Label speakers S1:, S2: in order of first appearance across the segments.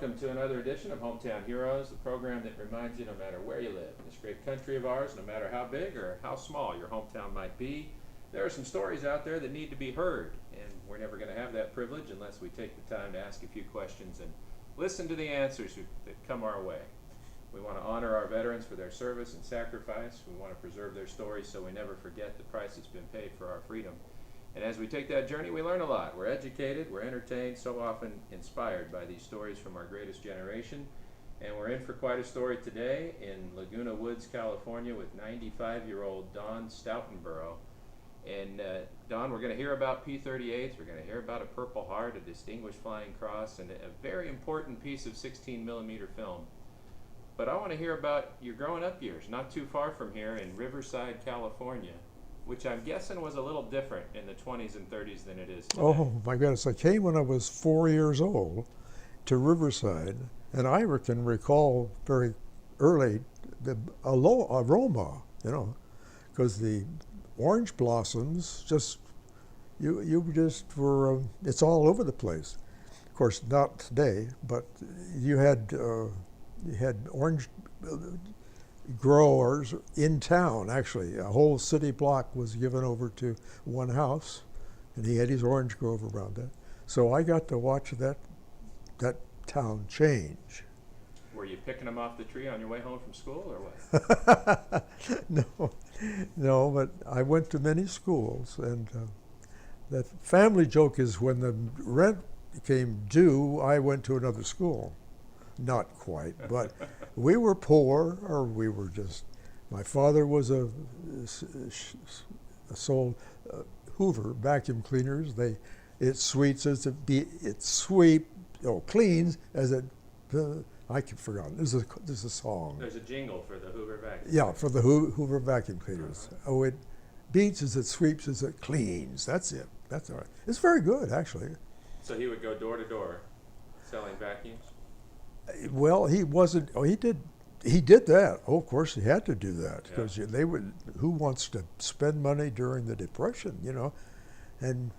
S1: welcome to another edition of Hometown Heroes, the program that reminds you no matter where you live in this great country of ours, no matter how big or how small your hometown might be, there are some stories out there that need to be heard, and we're never going to have that privilege unless we take the time to ask a few questions and listen to the answers that come our way. We want to honor our veterans for their service and sacrifice. We want to preserve their stories so we never forget the price that's been paid for our freedom. And as we take that journey, we learn a lot. We're educated, we're entertained, so often inspired by these stories from our greatest generation. And we're in for quite a story today in Laguna Woods, California with 95-year-old Don Stoutenboroguh. And Don, we're going to hear about P-38s, we're going to hear about a Purple Heart, a Distinguished Flying Cross, and a very important piece of 16mm film. But I want to hear about your growing up years, not too far from here in Riverside, California, which I'm guessing was a little different in the 20s and 30s than it is today.
S2: Oh my goodness, I came when I was 4 years old to Riverside, and I can recall very early the aroma, because the orange blossoms you just were, it's all over the place. Of course, not today, but you had orange growers in town. Actually, a whole city block was given over to one house, and he had his orange grove around it. So I got to watch that town change.
S1: Were you picking them off the tree on your way home from school, or what?
S2: No, but I went to many schools, and the family joke is when the rent became due, I went to another school. Not quite, but we were poor, or we were just. My father was sold Hoover vacuum cleaners. Cleans as it. I forgot. There's a song.
S1: There's a jingle for the Hoover vacuum.
S2: Yeah, for the Hoover vacuum cleaners. Uh-huh. Oh, it beats as it sweeps as it cleans. That's it. That's all right. It's very good, actually.
S1: So he would go door to door, selling vacuums.
S2: Well, he wasn't. Oh, he did that. Oh, of course, he had to do that because they would. Who wants to spend money during the Depression? And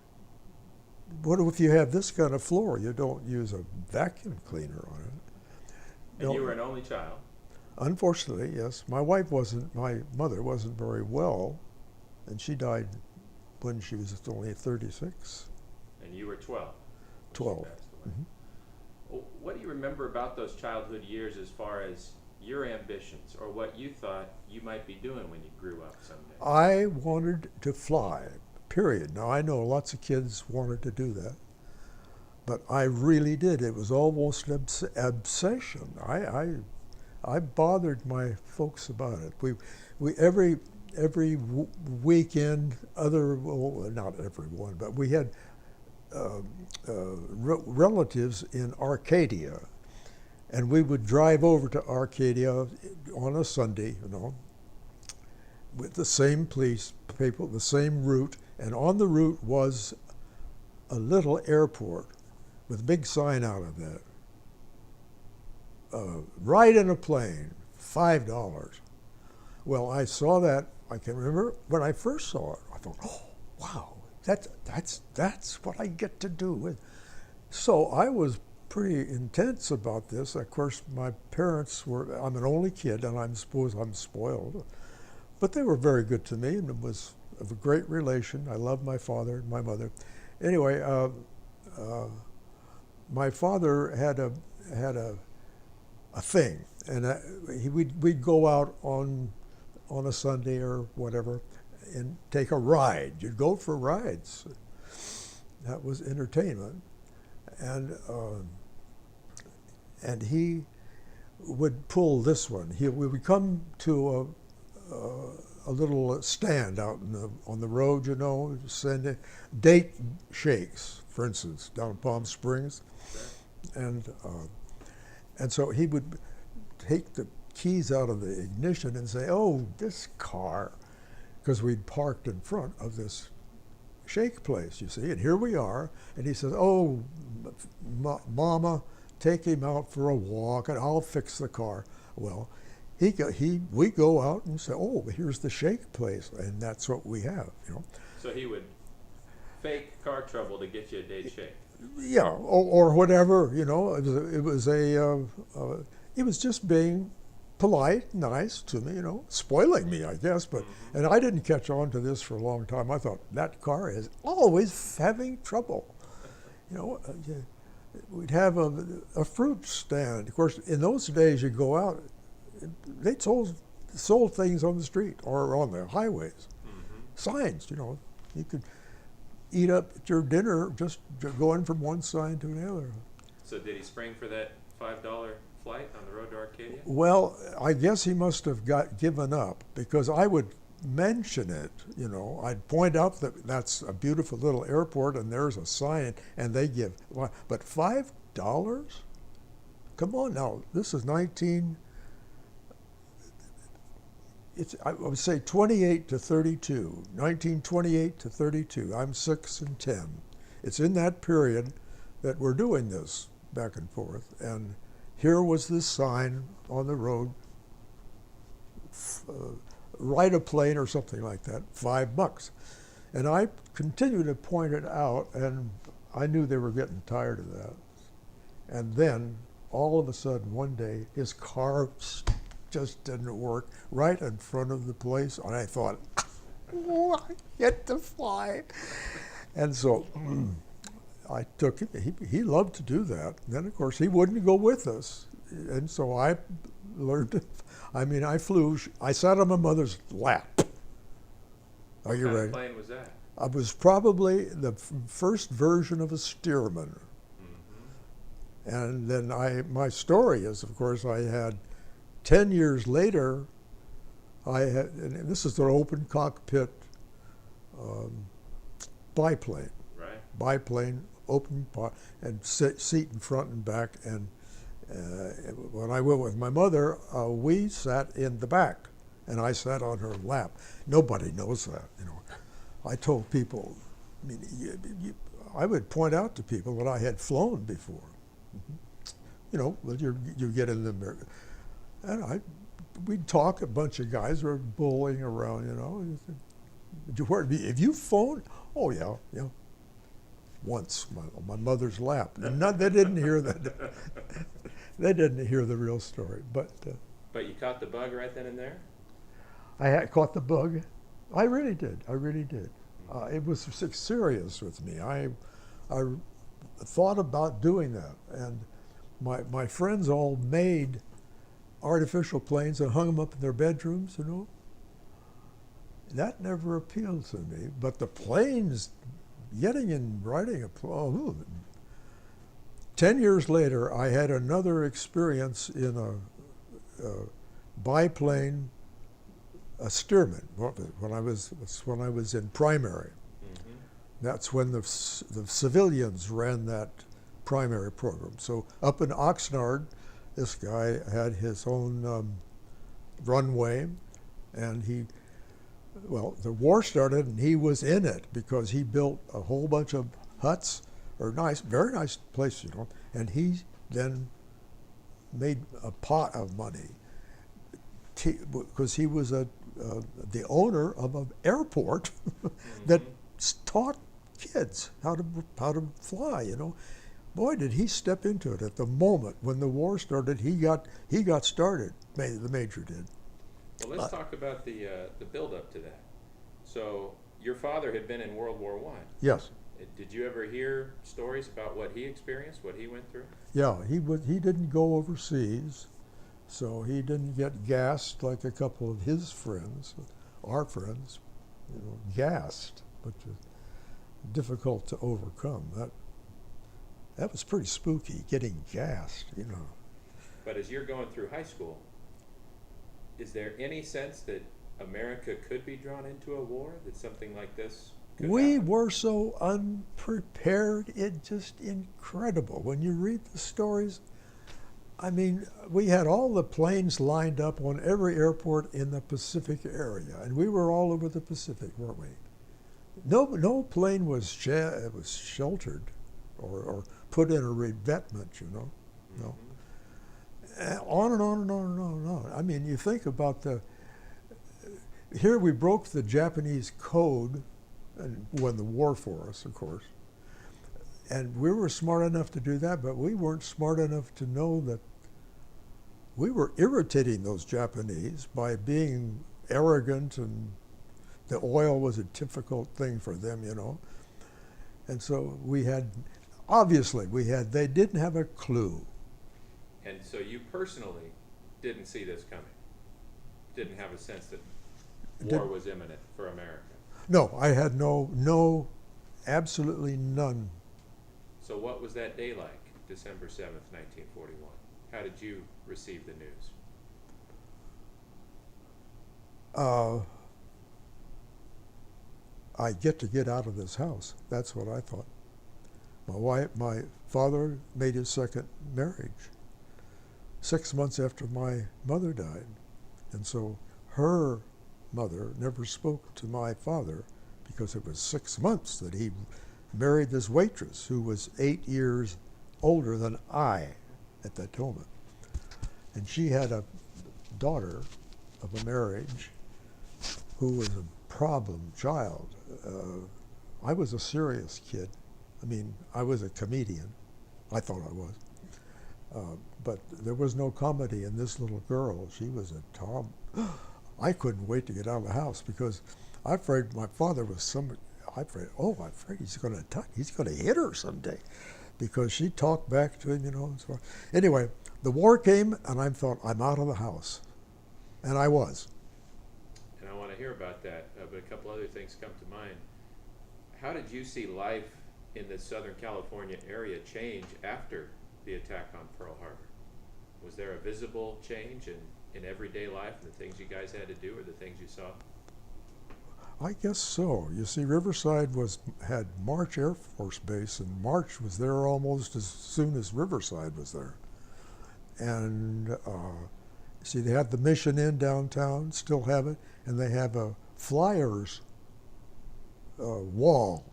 S2: what if you have this kind of floor? You don't use a vacuum cleaner on it.
S1: And you were an only child.
S2: Unfortunately, yes. My mother wasn't very well, and she died when she was only 36.
S1: And you were 12.
S2: 12.
S1: What do you remember about those childhood years as far as your ambitions or what you thought you might be doing when you grew up someday?
S2: I wanted to fly, period. Now, I know lots of kids wanted to do that, but I really did. It was almost an obsession. I bothered my folks about it. We every weekend, not everyone, but we had relatives in Arcadia, and we would drive over to Arcadia on a Sunday, with the same police people, the same route, and on the route was a little airport with a big sign out of that. Ride in a plane, $5. Well, I saw that. I can remember when I first saw it. I thought, oh, wow. That's what I get to do. So I was pretty intense about this. Of course, my parents I'm an only kid, and I suppose I'm spoiled. But they were very good to me, and it was of a great relation. I loved my father and my mother. Anyway, my father had a thing, and we'd go out on a Sunday or whatever, and take a ride. You'd go for rides. That was entertainment. And he would pull this one. We would come to a little stand out on the road, send date shakes, for instance, down in Palm Springs. And so he would take the keys out of the ignition and say, oh, this car, because we'd parked in front of this shake place, you see, and here we are. And he says, oh, Mama, take him out for a walk, and I'll fix the car. Well, we go out and say, oh, here's the shake place, and that's what we have,
S1: So he would fake car trouble to get you a date shake.
S2: Yeah, or whatever, you know. He was just being polite, nice to me, you know, spoiling me, I guess. But
S1: Mm-hmm.
S2: and I didn't catch on to this for a long time. I thought that car is always having trouble. You know, we'd have a fruit stand. Of course, in those days, you go out, they sold things on the street or on the highways,
S1: Mm-hmm.
S2: signs. You know, you could eat up your dinner just going from one sign to another.
S1: So did he spring for that $5 flight on the road to Arcadia?
S2: Well, I guess he must have got given up because I would mention it. You know, I'd point out that that's a beautiful little airport and there's a sign, and they give. But $5? Come on now, this is 19. I would say 28 to 32, 1928 to 32. I'm 6 and 10. It's in that period that we're doing this back and forth. And here was this sign on the road, ride a plane or something like that, $5. And I continued to point it out, and I knew they were getting tired of that. And then, all of a sudden, one day, his car just didn't work right in front of the place, and I thought, oh, I get to fly. And so I took him. He loved to do that. And then, of course, he wouldn't go with us. And so I learned to, I flew. I sat on my mother's lap. Are you
S1: What kind
S2: ready?
S1: of plane was that?
S2: I was probably the first version of a Stearman.
S1: Mm-hmm.
S2: And then my story is, of course, I had 10 years later, and this is an open cockpit biplane.
S1: Right.
S2: Biplane, and seat in front and back. And when I went with my mother, we sat in the back, and I sat on her lap. Nobody knows that, you know. I told people, I would point out to people that I had flown before. Mm-hmm. You know, you get in the, and we'd talk. A bunch of guys were bullying around, you know. Have you flown? Oh yeah, yeah. Once, on my mother's lap. And they didn't hear that. They didn't hear the real story, but.
S1: But you caught the bug right then and there?
S2: I had caught the bug. I really did. I really did. It was serious with me. I thought about doing that, and my friends all made artificial planes and hung them up in their bedrooms, you know. That never appealed to me. But the planes, getting and riding a plane. 10 years later, I had another experience in a biplane, a Stearman, when I was in primary.
S1: Mm-hmm.
S2: That's when the civilians ran that primary program. So up in Oxnard, this guy had his own runway, and the war started, and he was in it because he built a whole bunch of huts, or very nice place, you know, and he then made a pot of money because he was the owner of an airport that taught kids how to fly, you know. Boy, did he step into it at the moment when the war started. He got started. The major did.
S1: Well, let's talk about the build up to that. So your father had been in World War I.
S2: Yes.
S1: Did you ever hear stories about what he experienced, what he went through?
S2: Yeah, he didn't go overseas, so he didn't get gassed like a couple of his friends, our friends, you know, gassed, which was difficult to overcome. That was pretty spooky, getting gassed, you know.
S1: But as you're going through high school, is there any sense that America could be drawn into a war, that something like this could
S2: We
S1: happen?
S2: were so unprepared, it's just incredible. When you read the stories, I mean, we had all the planes lined up on every airport in the Pacific area, and we were all over the Pacific, weren't we? No plane was sheltered or put in a revetment, you know. No. On and on and on and on and on. I mean, you think about here we broke the Japanese code and won the war for us, of course. And we were smart enough to do that, but we weren't smart enough to know that we were irritating those Japanese by being arrogant, and the oil was a difficult thing for them, you know. And so they didn't have a clue.
S1: And so you personally didn't see this coming? Didn't have a sense that war was imminent for America?
S2: No, I had no, absolutely none.
S1: So what was that day like, December 7th, 1941? How did you receive the news?
S2: I get out of this house. That's what I thought. My father made his second marriage 6 months after my mother died. And so her mother never spoke to my father because it was 6 months that he married this waitress who was 8 years older than I at that moment. And she had a daughter of a marriage who was a problem child. I was a serious kid. I mean, I was a comedian. I thought I was. But there was no comedy in this little girl. She was a tom. I couldn't wait to get out of the house because I'm afraid my father was I'm afraid he's going to hit her someday, because she talked back to him, you know. And so anyway, the war came, and I thought, I'm out of the house, and I was.
S1: And I want to hear about that, but a couple other things come to mind. How did you see life in the Southern California area change after the attack on Pearl Harbor? Was there a visible change in everyday life and the things you guys had to do, or the things you saw?
S2: I guess so. You see, Riverside had March Air Force Base, and March was there almost as soon as Riverside was there. And see, they had the Mission Inn downtown, still have it, and they have a flyers wall.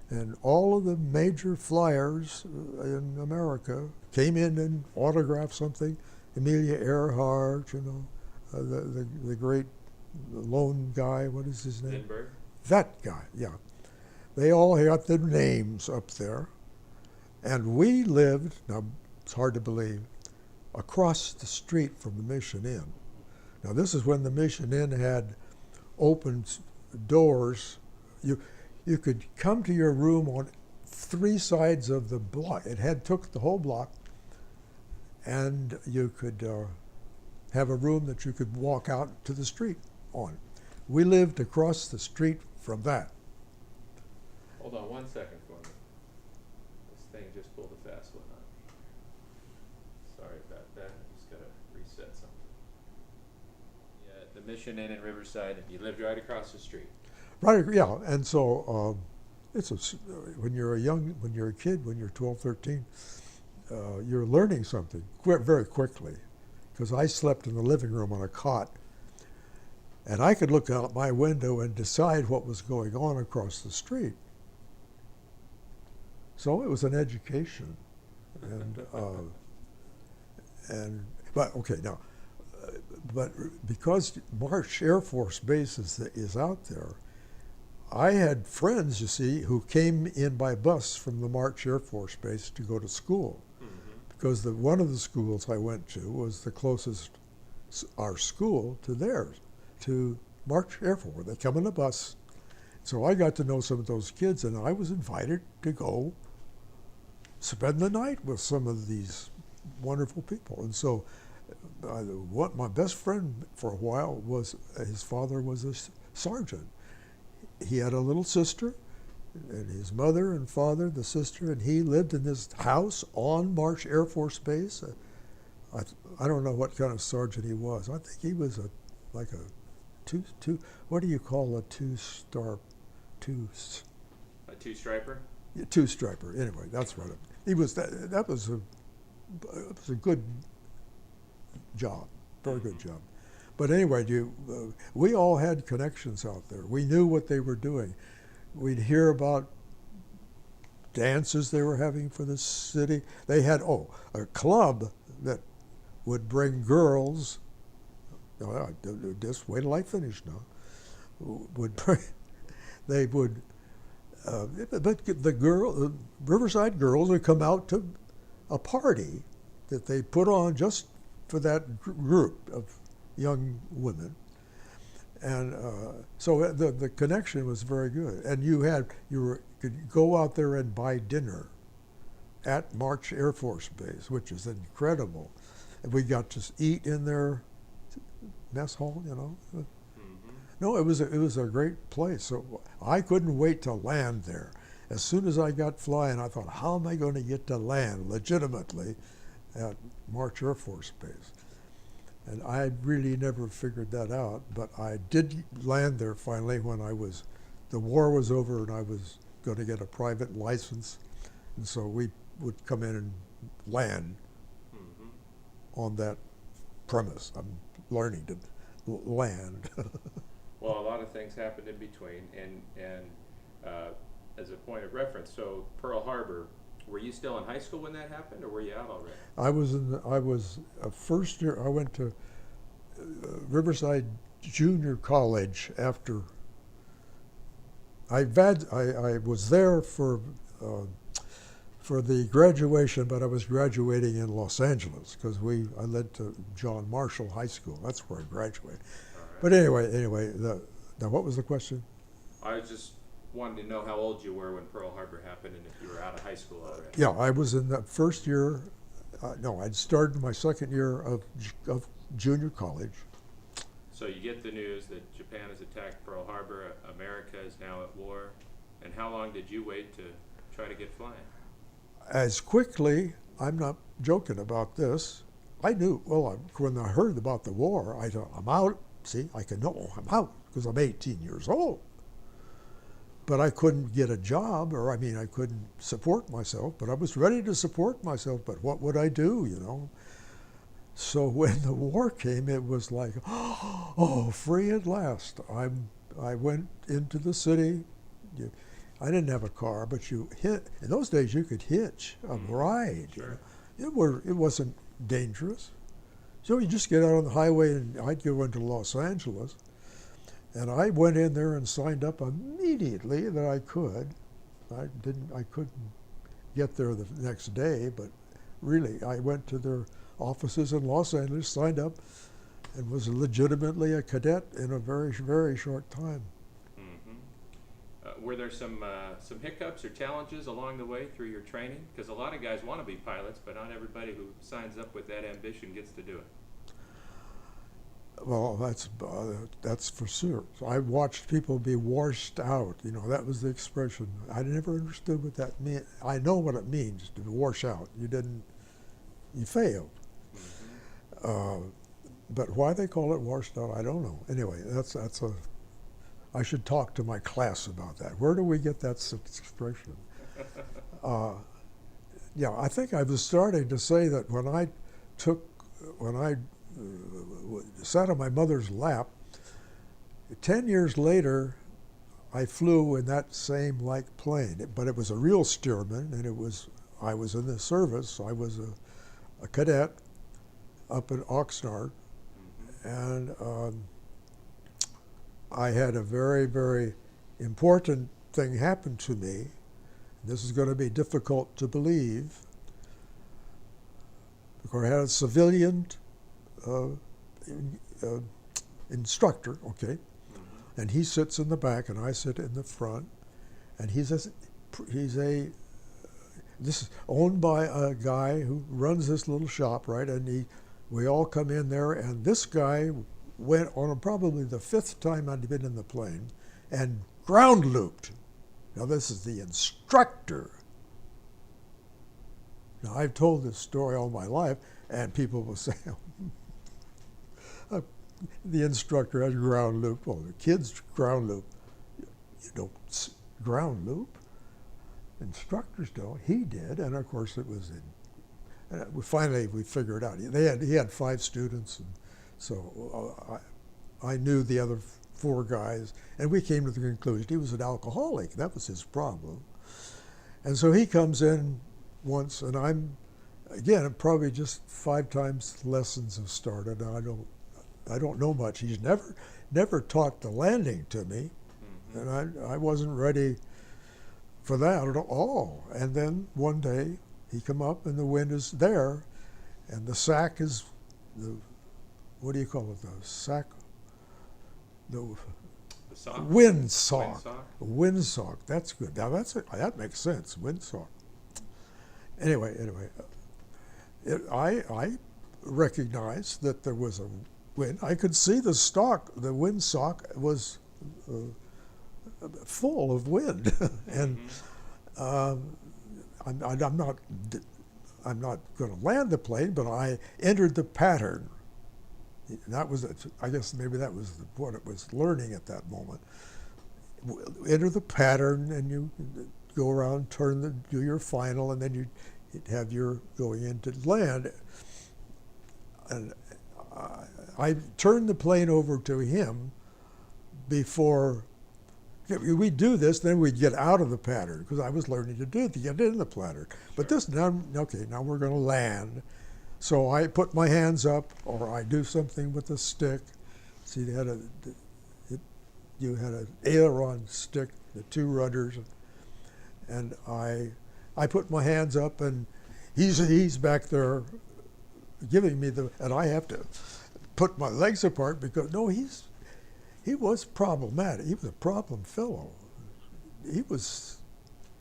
S2: And all of the major flyers in America came in and autographed something. Amelia Earhart, you know, the great lone guy, what is his name?
S1: Lindbergh?
S2: That guy, yeah. They all got their names up there. And we lived, now it's hard to believe, across the street from the Mission Inn. Now this is when the Mission Inn had open doors. You could come to your room on 3 sides of the block. It took the whole block, and you could have a room that you could walk out to the street on. We lived across the street from that.
S1: Hold on 1 second for me. This thing just pulled a fast one on me. Sorry about that. I just got to reset something. Yeah, the Mission Inn in Riverside, and you lived right across the street.
S2: Right, yeah, and so when you're a kid, when you're 12, 13, you're learning something very quickly, because I slept in the living room on a cot, and I could look out my window and decide what was going on across the street. So it was an education, but because March Air Force Base is out there, I had friends, you see, who came in by bus from the March Air Force Base to go to school, because one of the schools I went to was the closest, our school, to theirs, to March Air Force. They come in a bus. So I got to know some of those kids, and I was invited to go spend the night with some of these wonderful people. And so my best friend for a while his father was a sergeant. He had a little sister, and his mother and father, the sister, and he lived in this house on March Air Force Base. I don't know what kind of sergeant he was. I think he was like a what do you call a two-striper?
S1: A two-striper?
S2: Yeah, two-striper. Anyway, that's what he was. That was a good job, very good job. But anyway, we all had connections out there. We knew what they were doing. We'd hear about dances they were having for the city. They had a club that would bring girls. Just wait till I finish now. They would but the Riverside girls would come out to a party that they put on just for that group of young women, and so the connection was very good. And could go out there and buy dinner at March Air Force Base, which is incredible. And we got to eat in their mess hall, you know. No, it was a great place. So I couldn't wait to land there. As soon as I got flying, I thought, how am I going to get to land legitimately at March Air Force Base? And I really never figured that out, but I did land there finally when the war was over and I was going to get a private license. And so we would come in and land on that premise. I'm learning to land.
S1: Well, a lot of things happened in between, and as a point of reference, so Pearl Harbor, were you still in high school when that happened, or were you out already?
S2: I was a first year. I went to Riverside Junior College after I was there for the graduation, but I was graduating in Los Angeles because I led to John Marshall High School. That's where I graduated. But anyway, now what was the question?
S1: I just wanted to know how old you were when Pearl Harbor happened and if you were out of high school already.
S2: Yeah, I was in that first year. No, I'd started my second year of junior college.
S1: So you get the news that Japan has attacked Pearl Harbor, America is now at war, and how long did you wait to try to get flying?
S2: As quickly, I'm not joking about this, I knew, when I heard about the war, I thought, I'm out. See, I'm out because I'm 18 years old. But I couldn't get a job, I couldn't support myself, but I was ready to support myself, but what would I do, you know? So when the war came, it was like, oh, free at last. I went into the city. I didn't have a car, but in those days you could hitch a ride.
S1: Sure.
S2: You know? It wasn't dangerous. So you just get out on the highway, and I'd go into Los Angeles, and I went in there and signed up immediately that I could. I couldn't get there the next day, but really, I went to their offices in Los Angeles, signed up, and was legitimately a cadet in a very, very short time.
S1: Were there some hiccups or challenges along the way through your training? Because a lot of guys want to be pilots, but not everybody who signs up with that ambition gets to do it.
S2: Well, that's for sure. So I watched people be washed out. You know, that was the expression. I never understood what that meant. I know what it means to wash out. You failed. But why they call it washed out, I don't know. Anyway, I should talk to my class about that. Where do we get that expression? Yeah, I think I was starting to say that when I sat on my mother's lap, 10 years later, I flew in that same plane, but it was a real Stearman, and I was in the service. I was a cadet up in Oxnard, and I had a very, very important thing happen to me. This is going to be difficult to believe, because I had a civilian instructor, okay, and he sits in the back and I sit in the front, and this is owned by a guy who runs this little shop, right, and we all come in there, and this guy went on probably the 5th time I'd been in the plane and ground looped. Now this is the instructor. Now I've told this story all my life, and people will say, the instructor has ground loop. Well, the kids ground loop. You don't ground loop. Instructors don't. He did, and of course it was finally we figured out. He had 5 students, and so I knew the other 4 guys, and we came to the conclusion he was an alcoholic. That was his problem. And so he comes in once, and I'm, again, probably just 5 times lessons have started. I don't know much. He's never taught the landing to me, and I wasn't ready for that at all. And then one day he come up and the wind is there, and the sack is the, what do you call it? The sack, the
S1: sock?
S2: windsock.
S1: Windsock?
S2: Windsock. That's good. Now that makes sense. Windsock. Anyway, I recognized that there was a wind. I could see the windsock was full of wind, and I'm not going to land the plane, but I entered the pattern. That was, I guess maybe that was what it was learning at that moment. Enter the pattern, and you go around, do your final, and then you'd have your going into land. And I turned the plane over to him before we'd do this. Then we'd get out of the pattern because I was learning to do it to get in the pattern. But this now, okay, now we're going to land. So I put my hands up, or I do something with the stick. See, you had an aileron stick, the two rudders, and I put my hands up, and he's back there giving me and I have to put my legs apart because he was problematic. He was a problem fellow.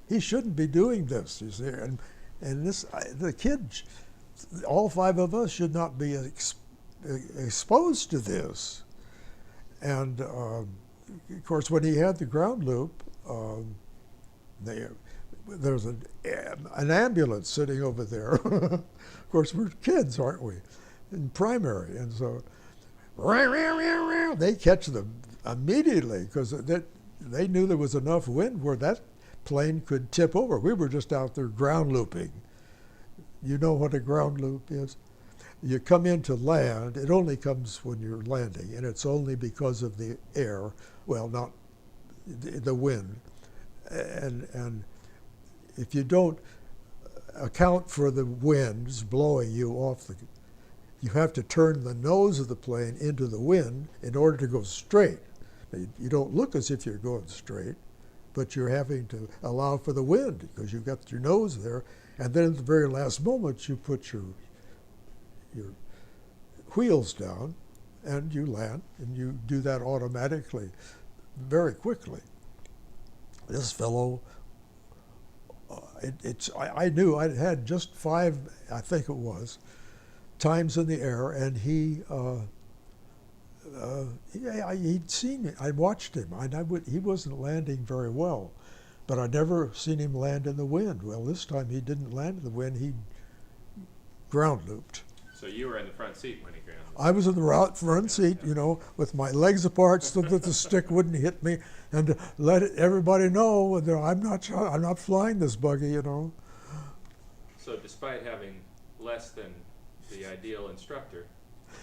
S2: He shouldn't be doing this, you see, and the kid. All five of us should not be exposed to this. And of course, when he had the ground loop, there was an ambulance sitting over there. Of course, we're kids, aren't we, in primary, and so they catch them immediately because they knew there was enough wind where that plane could tip over. We were just out there ground looping. You know what a ground loop is? You come into land, it only comes when you're landing, and it's only because of the air, well, not the wind. And if you don't account for the winds blowing you off you have to turn the nose of the plane into the wind in order to go straight. You don't look as if you're going straight, but you're having to allow for the wind because you've got your nose there. And then at the very last moment, you put your wheels down, and you land, and you do that automatically, very quickly. This fellow, I knew I had just 5, I think it was, times in the air, and he'd seen me. I watched him. He wasn't landing very well. But I'd never seen him land in the wind. Well, this time he didn't land in the wind. He ground looped.
S1: So you were in the front seat when he ground looped?
S2: I was in the front seat, with my legs apart so that the stick wouldn't hit me, and to let everybody know that I'm not flying this buggy,
S1: So despite having less than the ideal instructor.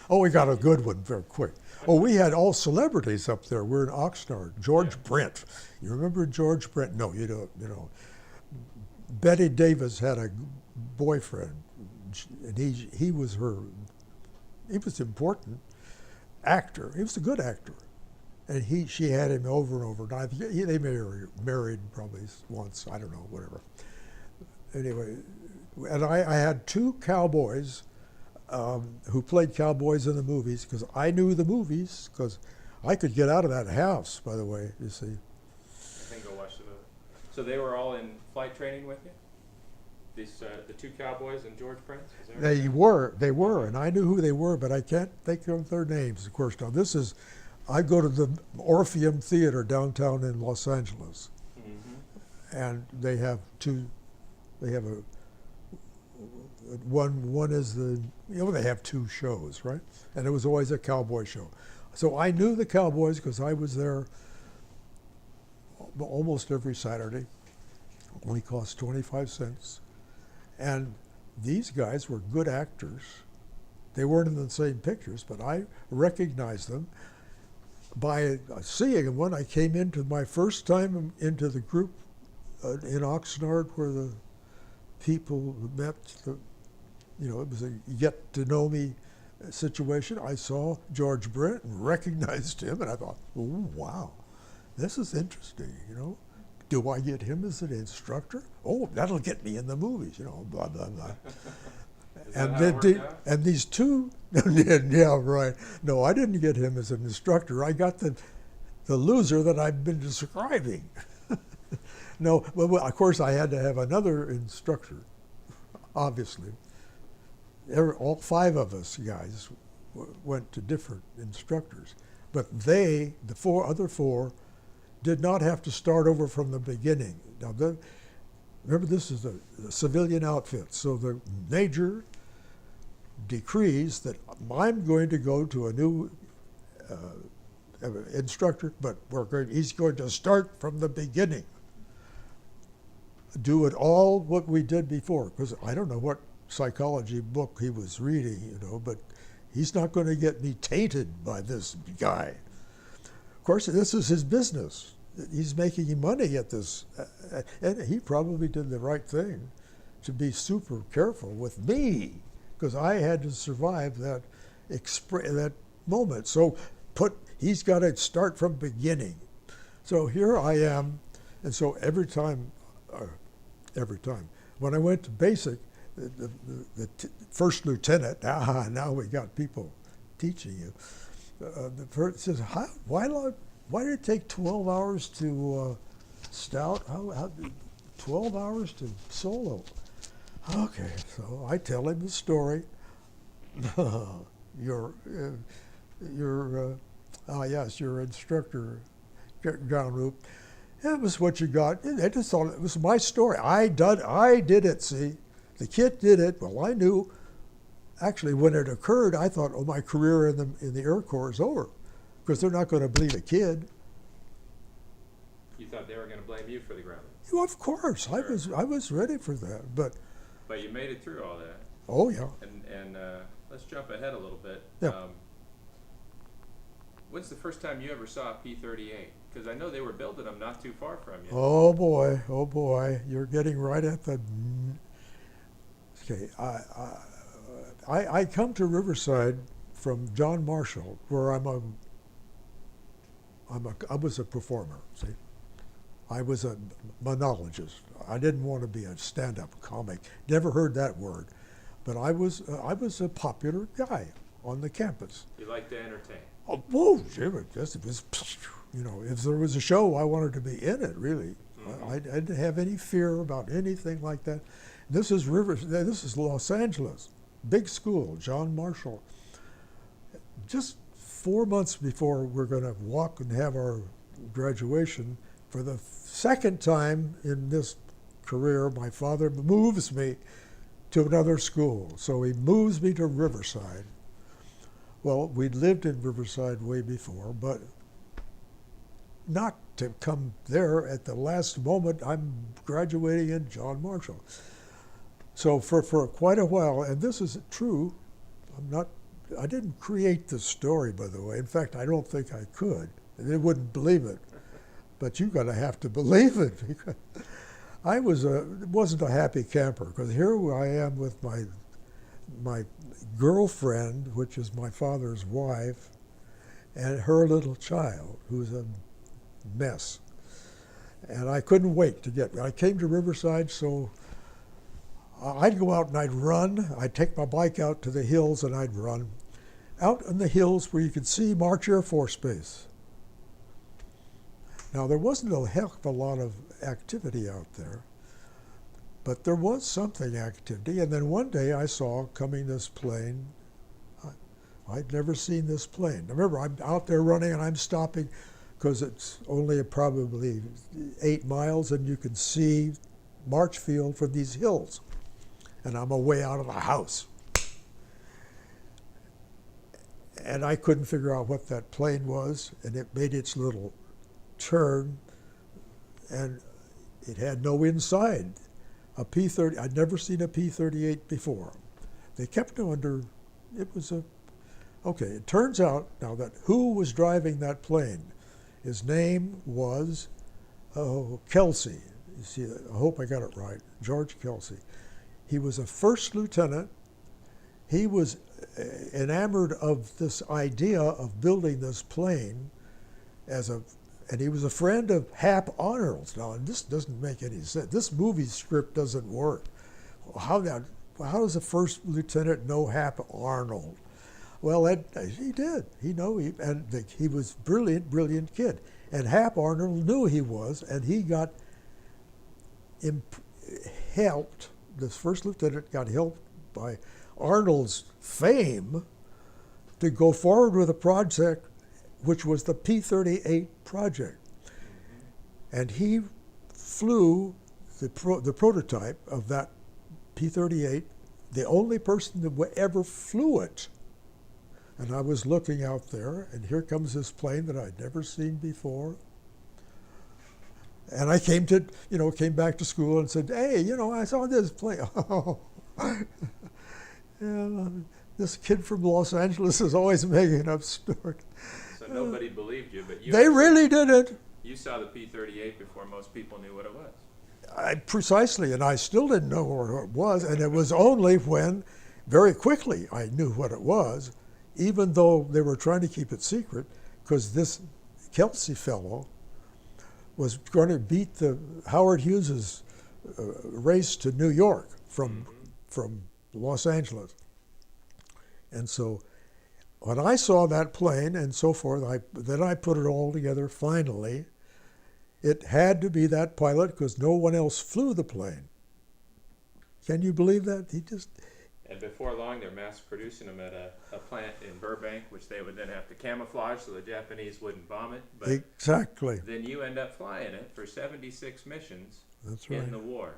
S2: Oh, we got a good one very quick. Oh, we had all celebrities up there. We're in Oxnard. George Brent. You remember George Brent? No, you don't. Betty Davis had a boyfriend, and he was important actor. He was a good actor, and she had him over and over. And they married probably once. I don't know, whatever. Anyway, and I had 2 cowboys. Who played cowboys in the movies, because I knew the movies, because I could get out of that house, by the way, you see.
S1: I think I'll watch the movie. So they were all in flight training with you? These the 2 cowboys and George Prince?
S2: They were, and I knew who they were, but I can't think of their names, of course. Now I go to the Orpheum Theater downtown in Los Angeles, and they have one is they have 2 shows, right? And it was always a cowboy show. So I knew the cowboys because I was there almost every Saturday. Only cost 25 cents. And these guys were good actors. They weren't in the same pictures, but I recognized them by seeing them when I came into my first time into the group in Oxnard where the people met. It was a get-to-know-me situation. I saw George Brent and recognized him, and I thought, oh, wow, this is interesting, do I get him as an instructor? Oh, that'll get me in the movies, you know, blah, blah, blah.
S1: Is that how it worked out?
S2: And these two, yeah, right. No, I didn't get him as an instructor. I got the loser that I've been describing. No, well, of course I had to have another instructor, obviously. All 5 of us guys went to different instructors. But the other four, did not have to start over from the beginning. Now, remember, this is a civilian outfit, so the major decrees that I'm going to go to a new instructor, but he's going to start from the beginning. Do it all what we did before, because I don't know what psychology book he was reading, you know, but he's not going to get me tainted by this guy. Of course, this is his business. He's making money at this, and he probably did the right thing to be super careful with me, because I had to survive that moment. So he's got to start from beginning. So here I am, and so every time, when I went to basic, the first lieutenant, now we got people teaching you. The first says, why did it take 12 hours to stout? How 12 hours to solo? Okay, so I tell him the story. Your instructor, Jean-Luc. That was what you got. I just thought it was my story. I did it, see. The kid did it. Well, I knew. Actually, when it occurred, I thought, oh, my career in the Air Corps is over, because they're not going to believe a kid.
S1: You thought they were going to blame you for the grounding?
S2: Well, of course, sure. I was ready for that, but
S1: you made it through all that.
S2: Oh yeah.
S1: And let's jump ahead a little bit.
S2: Yeah.
S1: When's the first time you ever saw a P-38? Because I know they were building them not too far from you.
S2: Oh boy, you're getting right at the. Okay, I come to Riverside from John Marshall, where I was a performer. See, I was a monologist. I didn't want to be a stand-up comic. Never heard that word, but I was a popular guy on the campus.
S1: You like to entertain.
S2: Oh, whoa! It was, you know, if there was a show, I wanted to be in it. Really, mm-hmm. I didn't have any fear about anything like that. This is Los Angeles, big school, John Marshall. Just 4 months before we're going to walk and have our graduation, for the second time in this career, my father moves me to another school. So he moves me to Riverside. Well, we'd lived in Riverside way before, but not to come there at the last moment. I'm graduating in John Marshall. So for quite a while, and this is true, I didn't create this story, by the way. In fact, I don't think I could. They wouldn't believe it. But you're going to have to believe it. Because I wasn't a happy camper, because here I am with my girlfriend, which is my father's wife, and her little child, who's a mess. And I couldn't wait I came to Riverside, so I'd go out and I'd run. I'd take my bike out to the hills and I'd run. Out in the hills where you could see March Air Force Base. Now, there wasn't a heck of a lot of activity out there, but there was something activity. And then one day I saw coming this plane. I'd never seen this plane. Remember, I'm out there running and I'm stopping because it's only probably 8 miles and you can see Marchfield from these hills. And I'm away out of the house. And I couldn't figure out what that plane was, and it made its little turn, and it had no inside. A P-30, I'd never seen a P-38 before. They kept it under, okay, it turns out now that who was driving that plane? His name was Kelsey. You see, I hope I got it right, George Kelsey. He was a first lieutenant. He was enamored of this idea of building this plane as a And he was a friend of Hap Arnold's. Now, this doesn't make any sense. This movie script doesn't work. How does a first lieutenant know Hap Arnold? Well, he did. He was brilliant kid. And Hap Arnold knew he was, and he got helped. This first lieutenant got helped by Arnold's fame to go forward with a project which was the P-38 project. And he flew the prototype of that P-38, the only person that ever flew it. And I was looking out there, and here comes this plane that I'd never seen before. And I came back to school and said, hey, I saw this plane. Oh. Yeah, this kid from Los Angeles is always making up stories.
S1: So nobody believed you, but
S2: they really didn't.
S1: You saw the P-38 before most people knew what it was.
S2: Precisely, and I still didn't know what it was, and it was only when, very quickly, I knew what it was, even though they were trying to keep it secret, because this Kelsey fellow was going to beat the Howard Hughes's race to New York from Los Angeles. And so when I saw that plane and so forth, then I put it all together finally. It had to be that pilot because no one else flew the plane. Can you believe that?
S1: And before long, they're mass producing them at a plant in Burbank, which they would then have to camouflage so the Japanese wouldn't bomb it. But
S2: exactly.
S1: Then you end up flying it for 76 missions.
S2: That's right.
S1: In the war.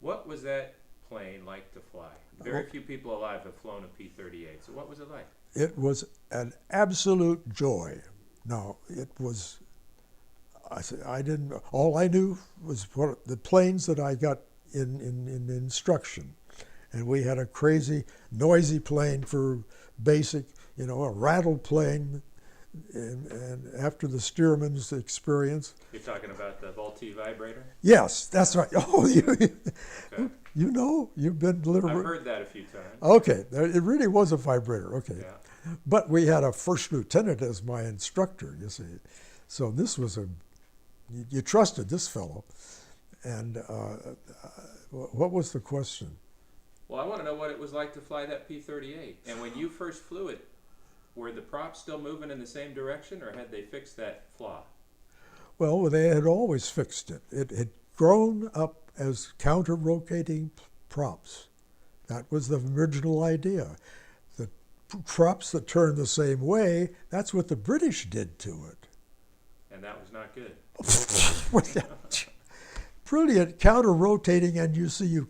S1: What was that plane like to fly? Very few people alive have flown a P-38. So what was it like?
S2: It was an absolute joy. Now, it was, all I knew was what the planes that I got in instruction. And we had a crazy, noisy plane for basic, a rattle plane. And after the Stearman's experience.
S1: You're talking about the Vultee vibrator?
S2: Yes, that's right. Oh,
S1: Okay.
S2: You've been delivered.
S1: I've heard that a few times.
S2: Okay, it really was a vibrator. Okay.
S1: Yeah.
S2: But we had a first lieutenant as my instructor, you see. So this was you trusted this fellow. And what was the question?
S1: Well, I want to know what it was like to fly that P-38. And when you first flew it, were the props still moving in the same direction, or had they fixed that flaw?
S2: Well, they had always fixed it. It had grown up as counter-rotating props. That was the original idea. The props that turn the same way, that's what the British did to it.
S1: And that was not good.
S2: Brilliant counter-rotating, and you see,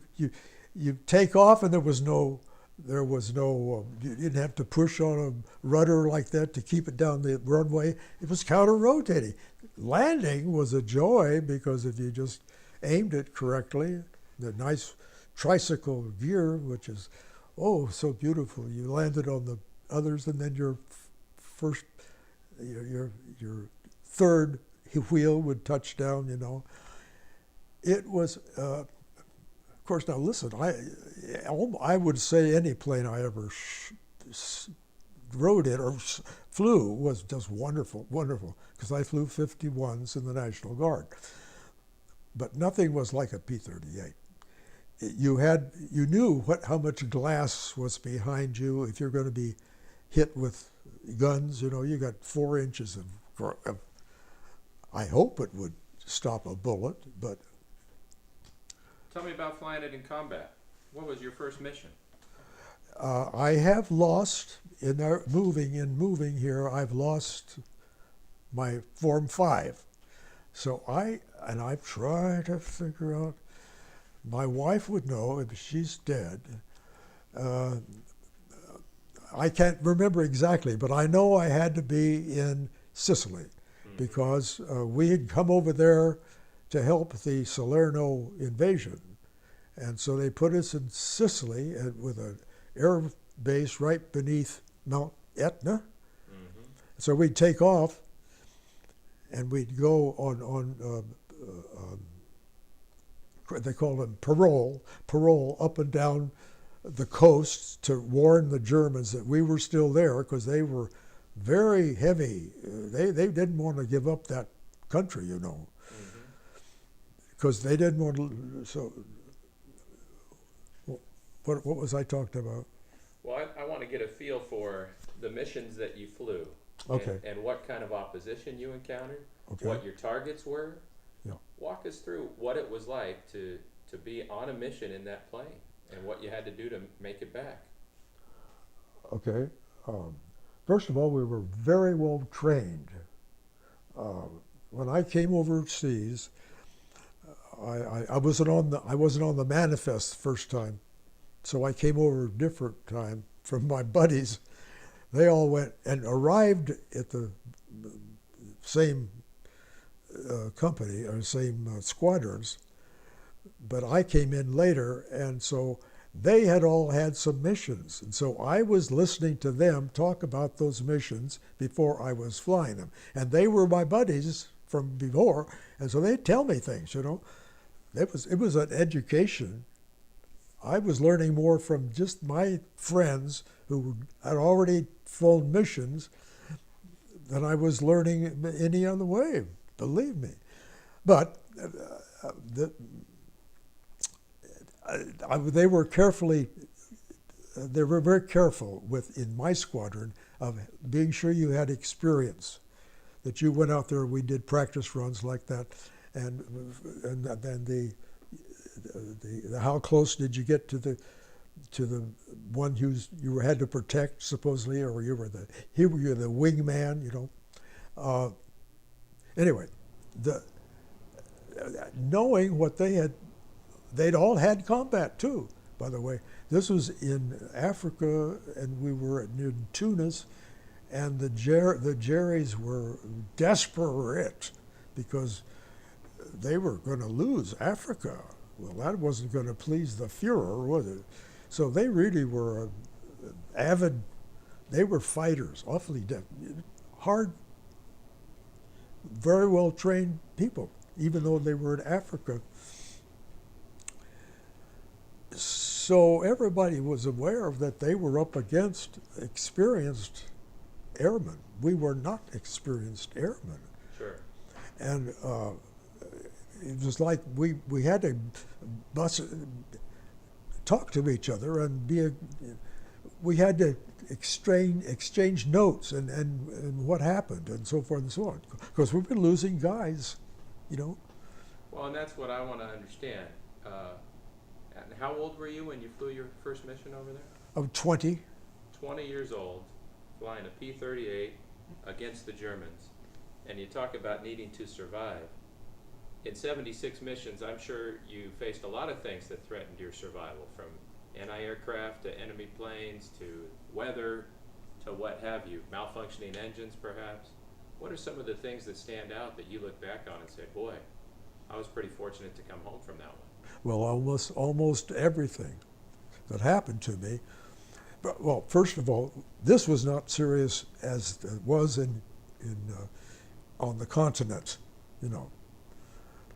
S2: you take off, and there was no, you didn't have to push on a rudder like that to keep it down the runway. It was counter-rotating. Landing was a joy because if you just aimed it correctly, the nice tricycle gear, which is, so beautiful. You landed on the others, and then your third wheel would touch down, It was, of course, now listen, I would say any plane I ever rode in or flew was just wonderful, because I flew 51s in the National Guard. But nothing was like a P-38. You knew how much glass was behind you if you're going to be hit with guns. You got 4 inches of I hope it would stop a bullet, but.
S3: Tell me about flying it in combat. What was your first mission?
S2: I have lost moving here. I've lost my Form 5. So I've tried to figure out. My wife would know if she's dead. I can't remember exactly, but I know I had to be in Sicily because we had come over there to help the Salerno invasion. And so they put us in Sicily with an air base right beneath Mount Etna. Mm-hmm. So we'd take off and we'd go on they call them parole up and down the coast to warn the Germans that we were still there because they were very heavy. They didn't want to give up that country, you know,
S1: Mm-hmm.
S2: because they didn't want to. So, what was I talking about?
S1: Well, I want to get a feel for the missions that you flew.
S2: Okay.
S1: And what kind of opposition you encountered,
S2: Okay.
S1: what your targets were.
S2: Yeah.
S1: Walk us through what it was like to be on a mission in that plane and what you had to do to make it back.
S2: Okay. First of all, we were very well trained. When I came overseas, I wasn't on the manifest the first time, so I came over a different time from my buddies. They all went and arrived at the same company or same squadrons, but I came in later, and so they had all had some missions, and so I was listening to them talk about those missions before I was flying them, and they were my buddies from before, and so they'd tell me things, you know. It was an education. I was learning more from just my friends who had already flown missions than I was learning any other way, believe me. But they were very careful in my squadron of being sure you had experience, that you went out there, we did practice runs like that, and then the how close did you get to the one you had to protect supposedly, or you were the wingman, you know. Anyway, knowing what they'd all had combat too, by the way. This was in Africa, and we were in Tunis, and the Jerrys were desperate because they were going to lose Africa. Well, that wasn't going to please the Fuhrer, was it? So they really were avid, they were fighters, awfully hard, very well trained people, even though they were in Africa. So everybody was aware of that they were up against experienced airmen. We were not experienced airmen.
S1: Sure.
S2: And it was like we had to talk to each other and we had to exchange notes and what happened and so forth and so on, because we've been losing guys, you know.
S1: Well, and that's what I want to understand. And how old were you when you flew your first mission over there?
S2: Of 20.
S1: 20 years old, flying a P-38 against the Germans. And you talk about needing to survive. In 76 missions, I'm sure you faced a lot of things that threatened your survival, from anti-aircraft to enemy planes to weather to what have you, malfunctioning engines perhaps. What are some of the things that stand out that you look back on and say, boy, I was pretty fortunate to come home from that one?
S2: Well, almost everything that happened to me. But, well, first of all, this was not serious as it was on the continent, you know.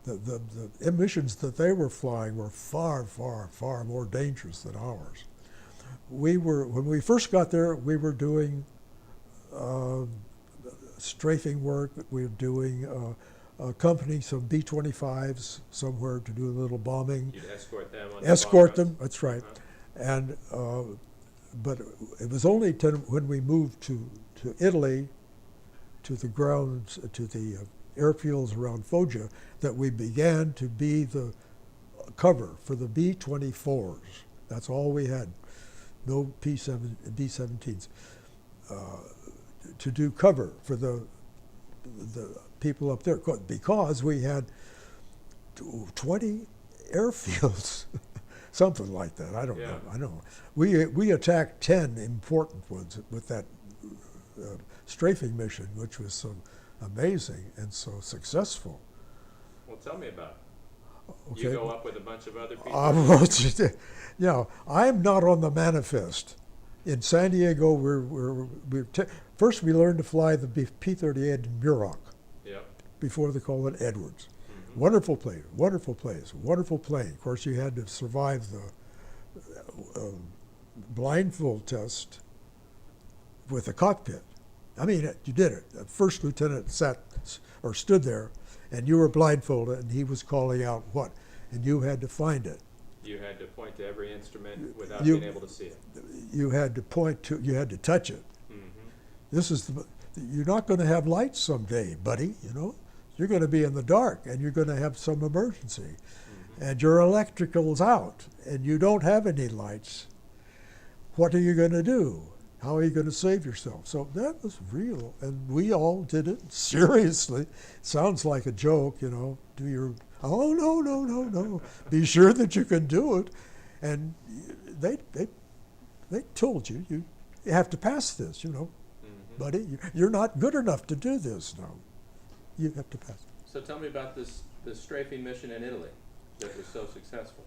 S2: The emissions that they were flying were far, far, far more dangerous than ours. When we first got there, we were doing strafing work. We were doing accompanying some B-25s somewhere to do a little bombing.
S1: You'd escort them on
S2: Escort
S1: the
S2: them, that's right. And but it was only when we moved to Italy, to the grounds, to the airfields around Foggia, that we began to be the cover for the B-24s. That's all we had, no B-17s, to do cover for the people up there, because we had 20 airfields, something like that. I don't know. I know. We attacked 10 important ones with that strafing mission, which was so amazing and so successful.
S1: Well, tell me about it.
S2: Okay.
S1: You go up with a bunch of other people?
S2: Yeah, I'm not on the manifest. In San Diego, first we learned to fly the P-38 in Muroc.
S1: Yep.
S2: Before they called it Edwards.
S1: Mm-hmm.
S2: Wonderful plane, wonderful place, wonderful plane. Of course, you had to survive the blindfold test with the cockpit. I mean, you did it. The first lieutenant stood there and you were blindfolded, and he was calling out what, and you had to find it.
S1: You had to point to every instrument without
S2: You-
S1: being able to see it.
S2: You had to point to, you had to touch it.
S1: Mm-hmm.
S2: This is you're not going to have lights someday, buddy. You know, you're going to be in the dark, and you're going to have some emergency,
S1: Mm-hmm.
S2: and your electrical's out, and you don't have any lights. What are you going to do? How are you going to save yourself? So that was real, and we all did it seriously. Sounds like a joke, you know. Do your no. Be sure that you can do it, and they told you you have to pass this, you know,
S1: Mm-hmm.
S2: buddy. You're not good enough to do this now. You have to pass.
S1: So tell me about this strafing mission in Italy that was so successful.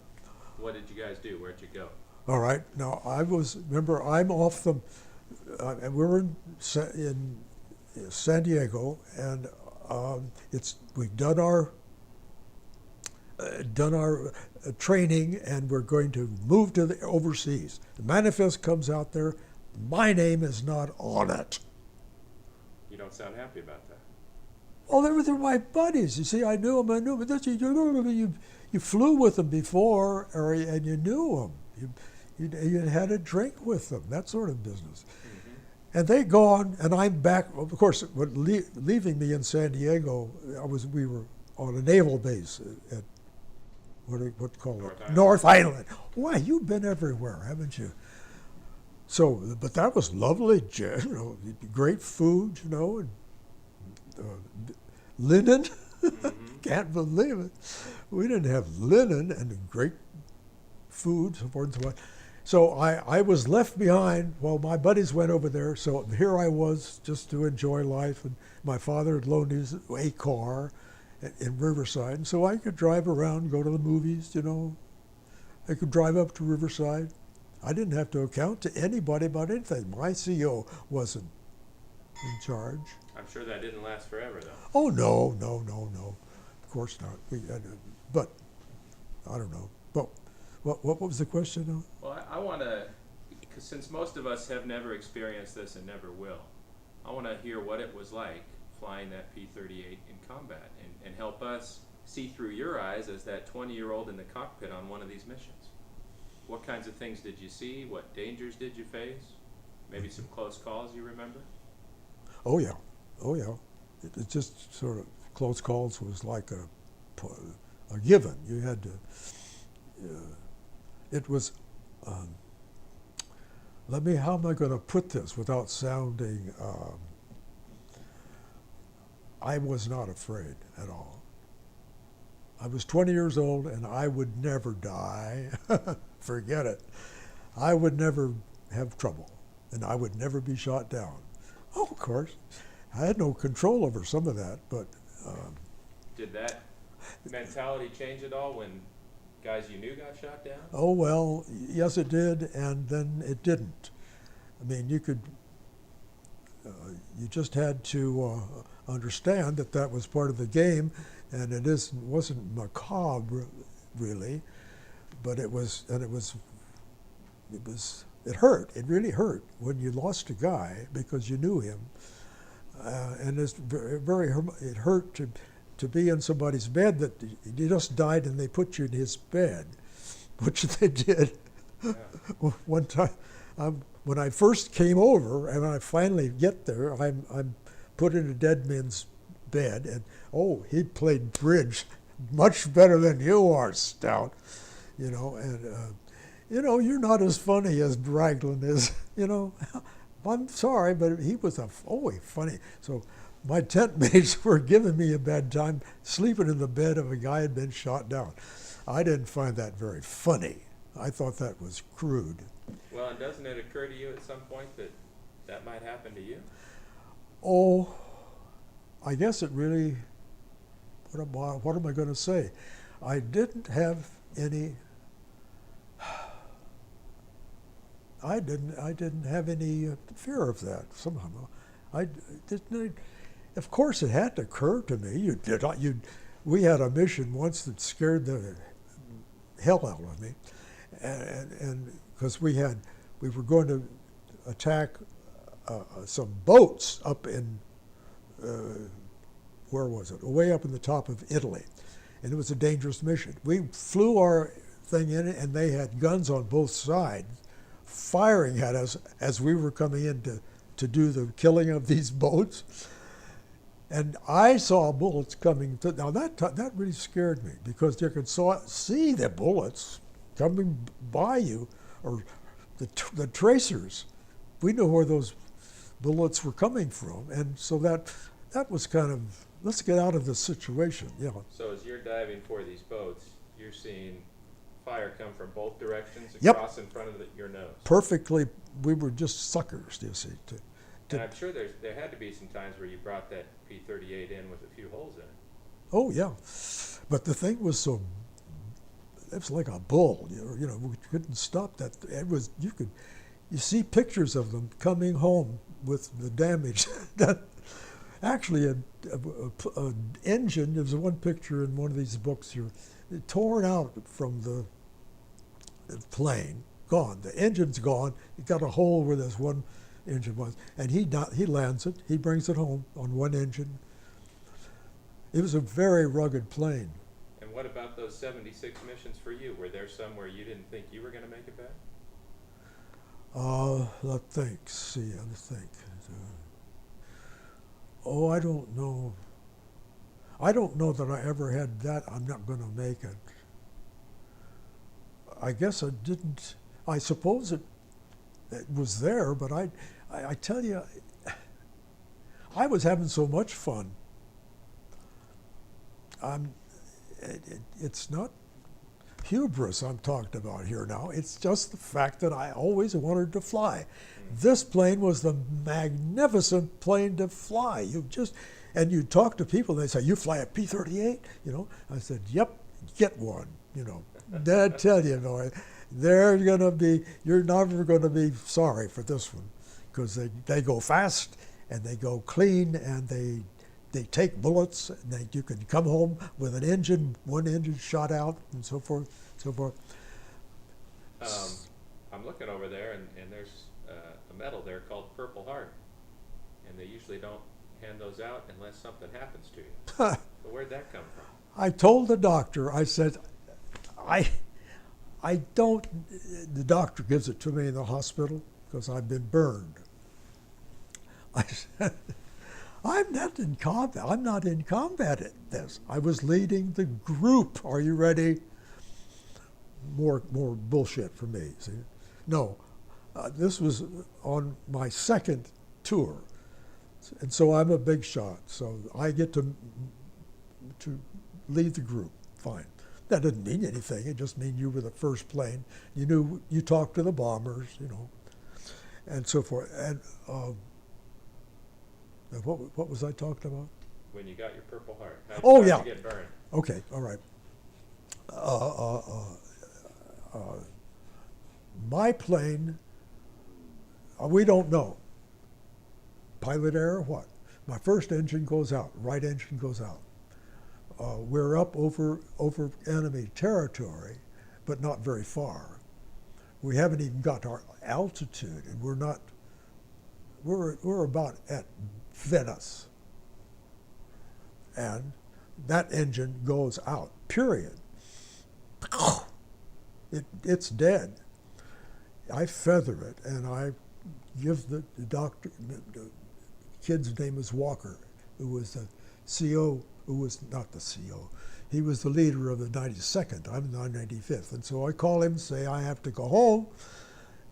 S1: What did you guys do? Where'd you go?
S2: All right. Now remember, I'm off the. We're in San Diego, and we've done our training, and we're going to move to the overseas. The manifest comes out there. My name is not on it.
S1: You don't sound happy about that.
S2: Oh, they're my buddies. You see, I knew them. But you flew with them before, and you knew them. You had a drink with them, that sort of business.
S1: Mm-hmm.
S2: And they gone, and I'm back. Of course, leaving me in San Diego, we were on a naval base at what call it? North Island. Why, you've been everywhere, haven't you? So, but that was lovely, you know, great food, you know, and linen.
S1: Mm-hmm.
S2: Can't believe it. We didn't have linen and great food, so forth and so on. So I was left behind while my buddies went over there. So here I was just to enjoy life, and my father had loaned a car in Riverside, and so I could drive around, go to the movies, you know. I could drive up to Riverside. I didn't have to account to anybody about anything. My CEO wasn't in charge.
S1: I'm sure that didn't last forever, though.
S2: Oh, no. Of course not. But I don't know. But what was the question now?
S1: Well, I want to, since most of us have never experienced this and never will, I want to hear what it was like flying that P-38 in combat and help us see through your eyes as that 20-year-old in the cockpit on one of these missions. What kinds of things did you see? What dangers did you face? Maybe some close calls you remember?
S2: Oh, yeah. It just sort of, close calls was like a given. You had to, it was, how am I going to put this without sounding, I was not afraid at all. I was 20 years old, and I would never die. Forget it. I would never have trouble, and I would never be shot down. Oh, of course. I had no control over some of that, but...
S1: Did that mentality change at all when guys you knew got shot down?
S2: Oh, well, yes, it did, and then it didn't. I mean, you just had to understand that was part of the game, and wasn't macabre, really, but it hurt. It really hurt when you lost a guy because you knew him, and it's it hurt to be in somebody's bed that he just died and they put you in his bed, which they did.
S1: Yeah.
S2: One time, when I first came over and I finally get there, I'm put in a dead man's bed, and he played bridge much better than you are, Stout, you know, and you're not as funny as Raglan is, you know. I'm sorry, but he was funny. So my tent mates were giving me a bad time sleeping in the bed of a guy who had been shot down. I didn't find that very funny. I thought that was crude.
S1: Well, and doesn't it occur to you at some point that might happen to you?
S2: Oh, I guess it really, what am I going to say? I didn't have any, I didn't have any fear of that somehow. I didn't. Of course, it had to occur to me. We had a mission once that scared the hell out of me, and because we were going to attack some boats up in where was it? Way up in the top of Italy. And it was a dangerous mission. We flew our thing in, and they had guns on both sides firing at us as we were coming in to do the killing of these boats. And I saw bullets coming. Now that really scared me, because you could see the bullets coming by you, or the tracers. We knew where those bullets were coming from, and so that was kind of, let's get out of this situation.
S1: So as you're diving for these boats, you're seeing fire come from both directions
S2: Yep.
S1: across in front of your nose.
S2: Perfectly, we were just suckers, you see.
S1: And I'm sure there had to be some times where you brought that P-38 in with a few holes in it.
S2: Oh yeah, but the thing was so, it was like a bull. You know, we couldn't stop that. It was, you see pictures of them coming home with the damage. That actually an engine. There's one picture in one of these books here, torn out from the plane, gone. The engine's gone. It got a hole where this one engine was, and he lands it. He brings it home on one engine. It was a very rugged plane.
S1: And what about those 76 missions for you? Were there some where you didn't think you were going to make it back?
S2: Let's think. Oh, I don't know. I don't know that I ever had that. I'm not going to make it. I guess I didn't. I suppose it was there, but I tell you, I was having so much fun. It's not hubris I'm talking about here now. It's just the fact that I always wanted to fly. This plane was the magnificent plane to fly. And you talk to people, they say, "You fly a P-38?" You know, I said, "Yep, get one." You know, I tell you, boy, you're never going to be sorry for this one, because they go fast and they go clean, and they take bullets, and you can come home with one engine shot out, and so forth, so forth.
S1: I'm looking over there, and there's a medal there called Purple Heart, and they usually don't hand those out unless something happens to you. So where'd that come from?
S2: I told the doctor, I said, I don't, the doctor gives it to me in the hospital because I've been burned. I said, I'm not in combat at this. I was leading the group. Are you ready? More bullshit for me, see? No, this was on my second tour. And so I'm a big shot. So I get to lead the group, fine. That didn't mean anything. It just meant you were the first plane. You talked to the bombers, and so forth. And what was I talking about?
S1: When you got your Purple Heart.
S2: How'd
S1: you get burned?
S2: Okay, all right. My plane, we don't know. Pilot error, what? My first engine goes out, right engine goes out. We're up over enemy territory, but not very far. We haven't even got our altitude, and we're about at Venice. And that engine goes out, period. It's dead. I feather it, and I give the doctor, the kid's name is Walker, who was the CO, who was not the CO. He was the leader of the 92nd. I'm the 95th. And so I call him and say, I have to go home,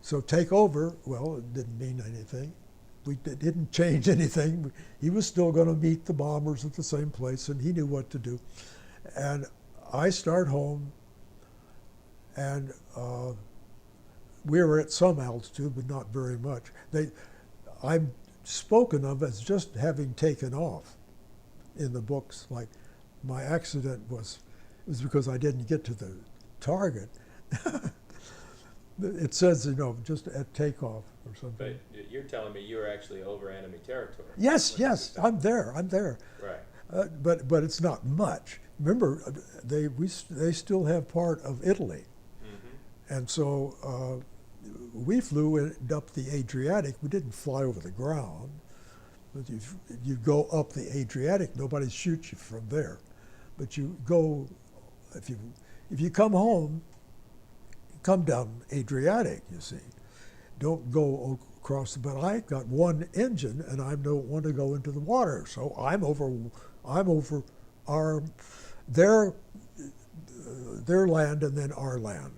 S2: so take over. Well, it didn't mean anything. It didn't change anything. He was still going to meet the bombers at the same place, and he knew what to do. And I start home, and we were at some altitude, but not very much. I'm spoken of as just having taken off in the books. Like, my accident was because I didn't get to the target. It says, just at takeoff or something.
S1: But you're telling me you were actually over enemy territory.
S2: Yes, I'm there.
S1: Right.
S2: But it's not much. Remember, they still have part of Italy. Mm-hmm. And so we flew up the Adriatic. We didn't fly over the ground. But if you go up the Adriatic, nobody shoots you from there. But you go, if you come home, come down Adriatic, you see. Don't go across. But I got one engine, and I don't want to go into the water, so I'm over our their land and then our land.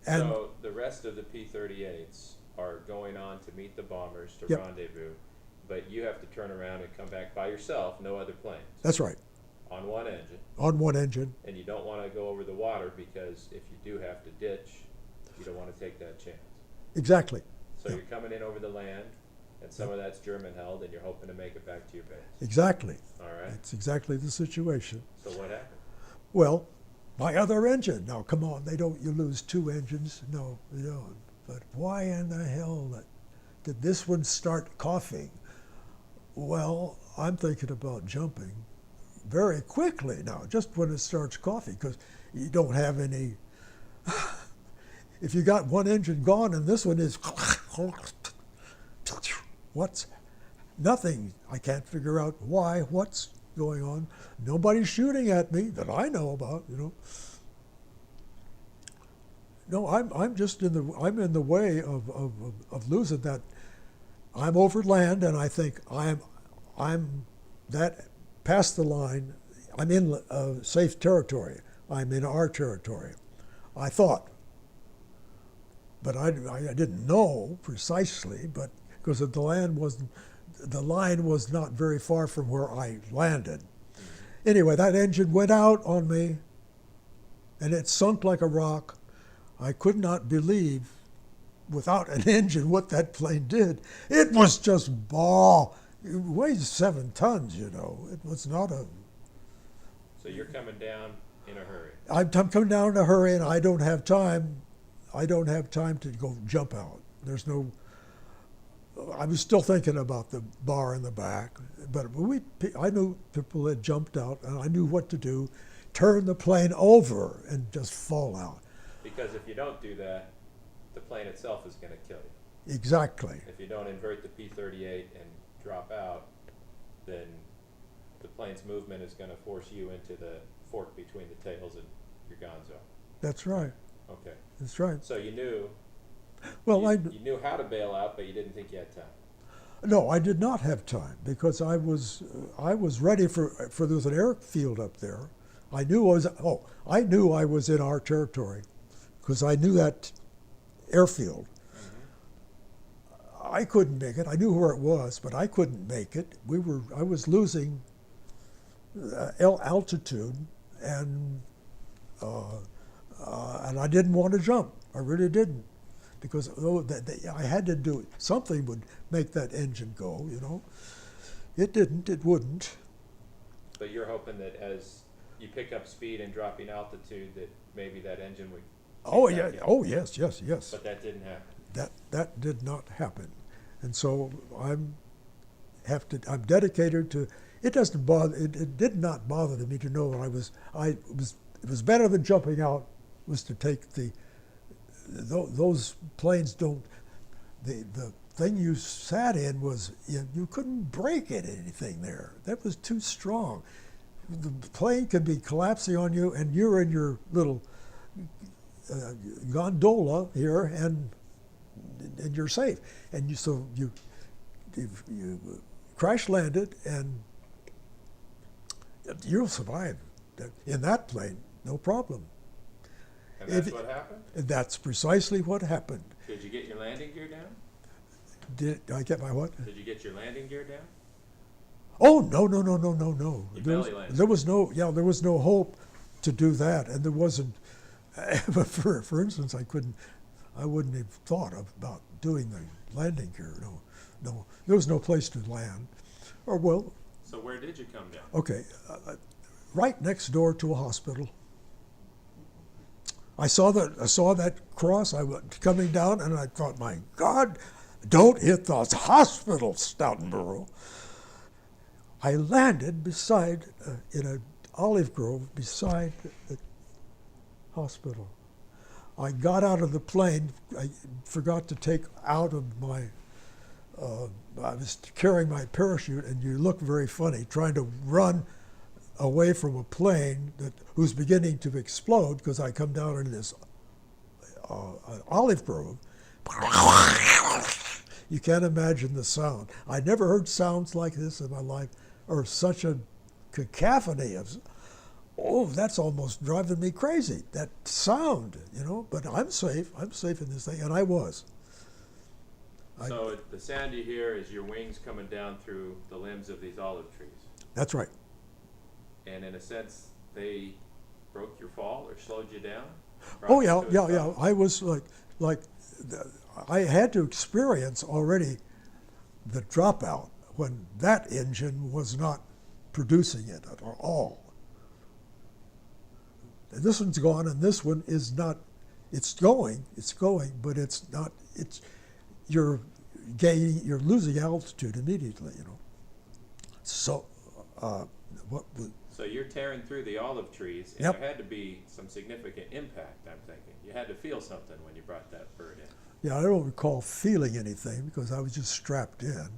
S2: And
S1: so the rest of the P-38s are going on to meet the bombers to
S2: Yep.
S1: rendezvous, but you have to turn around and come back by yourself, no other planes,
S2: that's right,
S1: on one engine,
S2: on one engine.
S1: and you don't want to go over the water because if you do have to ditch, you don't want to take that chance.
S2: Exactly.
S1: So
S2: Yeah.
S1: you're coming in over the land, and some of that's German held, and you're hoping to make it back to your base.
S2: Exactly.
S1: All right.
S2: That's exactly the situation.
S1: So what happened?
S2: Well, my other engine. Now, come on, you lose two engines. No, you don't. But why in the hell did this one start coughing? Well, I'm thinking about jumping very quickly now, just when it starts coughing, because you don't have any. If you got one engine gone and this one is. What's. Nothing. I can't figure out why, what's going on. Nobody's shooting at me that I know about, you know. No, I'm just in the way of losing that. I'm over land, and I think I'm that past the line. I'm in safe territory. I'm in our territory. I thought, but I didn't know precisely. But because the line was not very far from where I landed. Anyway, that engine went out on me, and it sunk like a rock. I could not believe, without an engine, what that plane did. It was just it weighs 7 tons, you know. It was not a.
S1: So you're coming down in a hurry.
S2: I'm coming down in a hurry, and I don't have time. I don't have time to go jump out. There's no. I was still thinking about the bar in the back, but I knew people had jumped out, and I knew what to do: turn the plane over and just fall out.
S1: Because if you don't do that, the plane itself is going to kill you.
S2: Exactly.
S1: If you don't invert the P-38 and drop out, then the plane's movement is going to force you into the fork between the tails and you're gonzo.
S2: That's right.
S1: Okay.
S2: That's right.
S1: So you knew.
S2: Well,
S1: you knew how to bail out, but you didn't think you had time.
S2: No, I did not have time because I was ready for there was an airfield up there. I knew I was in our territory because I knew that airfield. I couldn't make it. I knew where it was, but I couldn't make it. I was losing altitude, and I didn't want to jump. I really didn't, because I had to do it. Something would make that engine go. You know, it didn't. It wouldn't.
S1: But you're hoping that as you pick up speed and dropping altitude, that maybe that engine would.
S2: Oh yeah. Oh yes.
S1: But that didn't happen.
S2: That did not happen, and so I'm dedicated to. It doesn't bother. It did not bother me to know it was better than jumping out. Was to take those planes don't. The thing you sat in was you couldn't brake at anything there. That was too strong. The plane could be collapsing on you, and you're in your little gondola here, and you're safe. And you crash landed, and you'll survive in that plane, no problem.
S1: And that's what happened?
S2: And that's precisely what happened.
S1: Did you get your landing gear down?
S2: Did I get my what?
S1: Did you get your landing gear down?
S2: Oh no.
S1: You belly landed.
S2: There was no hope to do that, and there wasn't. But for instance, I wouldn't have thought about doing the landing gear. No, there was no place to land.
S1: So where did you come down?
S2: Okay, right next door to a hospital. I saw that cross. I was coming down, and I thought, my God, don't hit the hospital, Stoutenborough. I landed in an olive grove beside the hospital. I got out of the plane. I forgot to take out of my I was carrying my parachute, and you look very funny trying to run away from a plane who's beginning to explode because I come down in this olive grove. You can't imagine the sound. I never heard sounds like this in my life, or such a cacophony of, oh, that's almost driving me crazy, that sound, you know, but I'm safe in this thing, and I was.
S1: So the sound you hear is your wings coming down through the limbs of these olive trees.
S2: That's right.
S1: And in a sense, they broke your fall or slowed you down?
S2: Oh yeah, yeah. I was like, I had to experience already the dropout when that engine was not producing it at all. This one's gone, and this one is not. It's going, but it's not. You're losing altitude immediately, you know. So,
S1: So you're tearing through the olive trees, and
S2: Yep.
S1: there had to be some significant impact, I'm thinking. You had to feel something when you brought that bird in.
S2: Yeah, I don't recall feeling anything because I was just strapped in,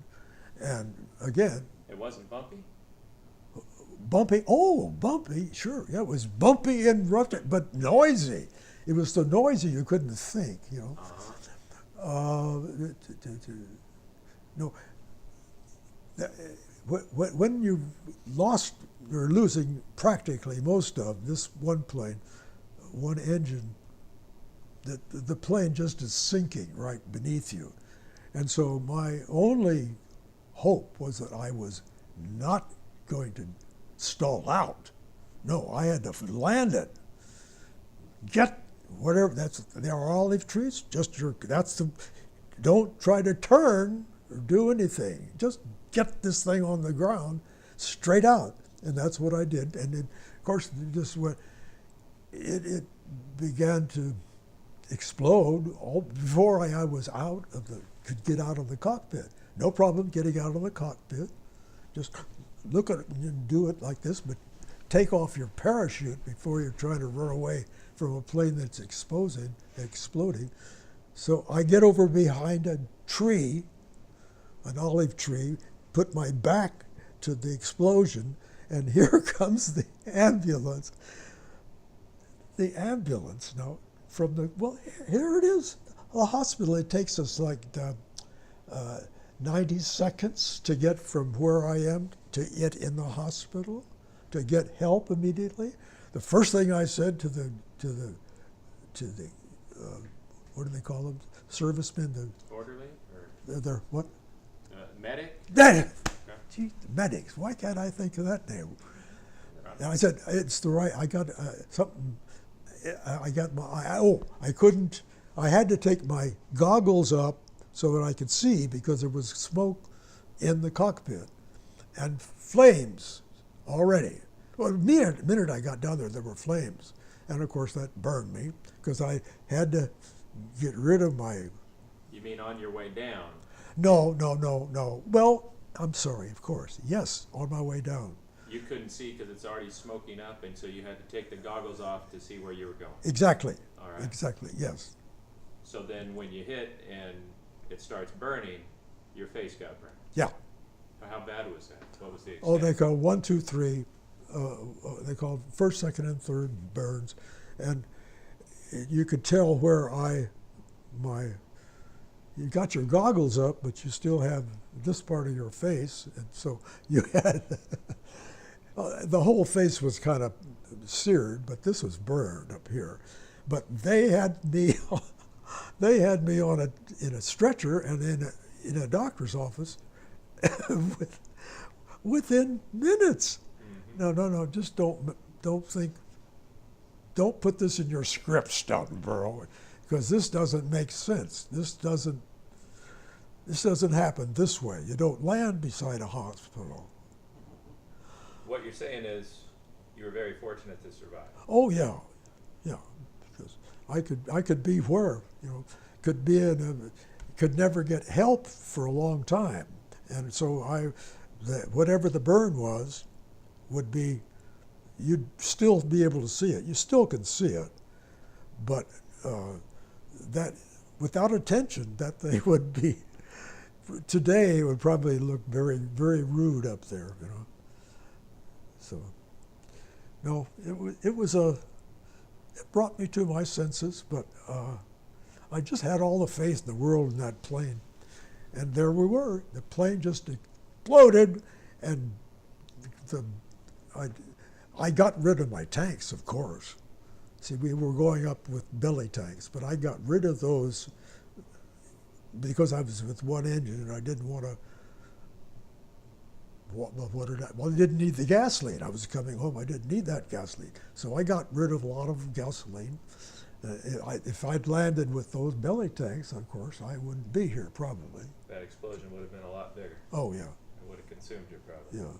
S2: and again,
S1: It wasn't bumpy?
S2: bumpy. Oh, bumpy. Sure, yeah, it was bumpy and rough, but noisy. It was so noisy you couldn't think, you know. No. When you lost or losing practically most of this one plane, one engine, the plane just is sinking right beneath you. And so my only hope was that I was not going to stall out. No, I had to land it. Get whatever, there are olive trees, don't try to turn or do anything. Just get this thing on the ground straight out. And that's what I did. And then, of course, it began to explode all before I was could get out of the cockpit. No problem getting out of the cockpit. Just look at it and do it like this, but take off your parachute before you're trying to run away from a plane that's exploding. So I get over behind a tree, an olive tree, put my back to the explosion, and here comes the ambulance. The ambulance now here it is, the hospital. It takes us like 90 seconds to get from where I am to it in the hospital, to get help immediately. The first thing I said to the what do they call them? Servicemen,
S1: Orderly? Or
S2: they're what?
S1: medic?
S2: Gee, medics. Why can't I think of that name? And I said, it's the right. I got something. I got my. I couldn't. I had to take my goggles up so that I could see because there was smoke in the cockpit and flames already. Well, the minute I got down there were flames, and of course that burned me because I had to get rid of my.
S1: You mean on your way down?
S2: No. Well, I'm sorry. Of course, yes, on my way down.
S1: You couldn't see because it's already smoking up, and so you had to take the goggles off to see where you were going.
S2: Exactly.
S1: All right.
S2: Exactly. Yes.
S1: So then when you hit and it starts burning, your face got burned.
S2: Yeah.
S1: How bad was that? What was the extent?
S2: Oh, they call 1, 2, 3. They call first, second, and third burns, and you could tell where you got your goggles up, but you still have this part of your face, and so you had the whole face was kind of seared, but this was burned up here. But they had me in a stretcher and in a doctor's office within minutes.
S1: Mm-hmm.
S2: No, just don't put this in your script, Stoutenborough, because this doesn't make sense. This doesn't happen this way. You don't land beside a hospital.
S1: What you're saying is you were very fortunate to survive.
S2: Oh yeah, because I could be where, could be could never get help for a long time, and so whatever the burn was, would be, you'd still be able to see it. You still can see it, but that without attention, that thing would be today it would probably look very, very rude up there, you know. So, no, it brought me to my senses, but I just had all the faith in the world in that plane. And there we were. The plane just exploded, and the, I got rid of my tanks, of course. See, we were going up with belly tanks, but I got rid of those because I was with one engine, and I didn't want to. Well, I didn't need the gasoline. I was coming home. I didn't need that gasoline, so I got rid of a lot of gasoline. If I'd landed with those belly tanks, of course, I wouldn't be here probably.
S1: That explosion would have been a lot bigger.
S2: Oh yeah.
S1: It would have consumed you probably.
S2: Yeah.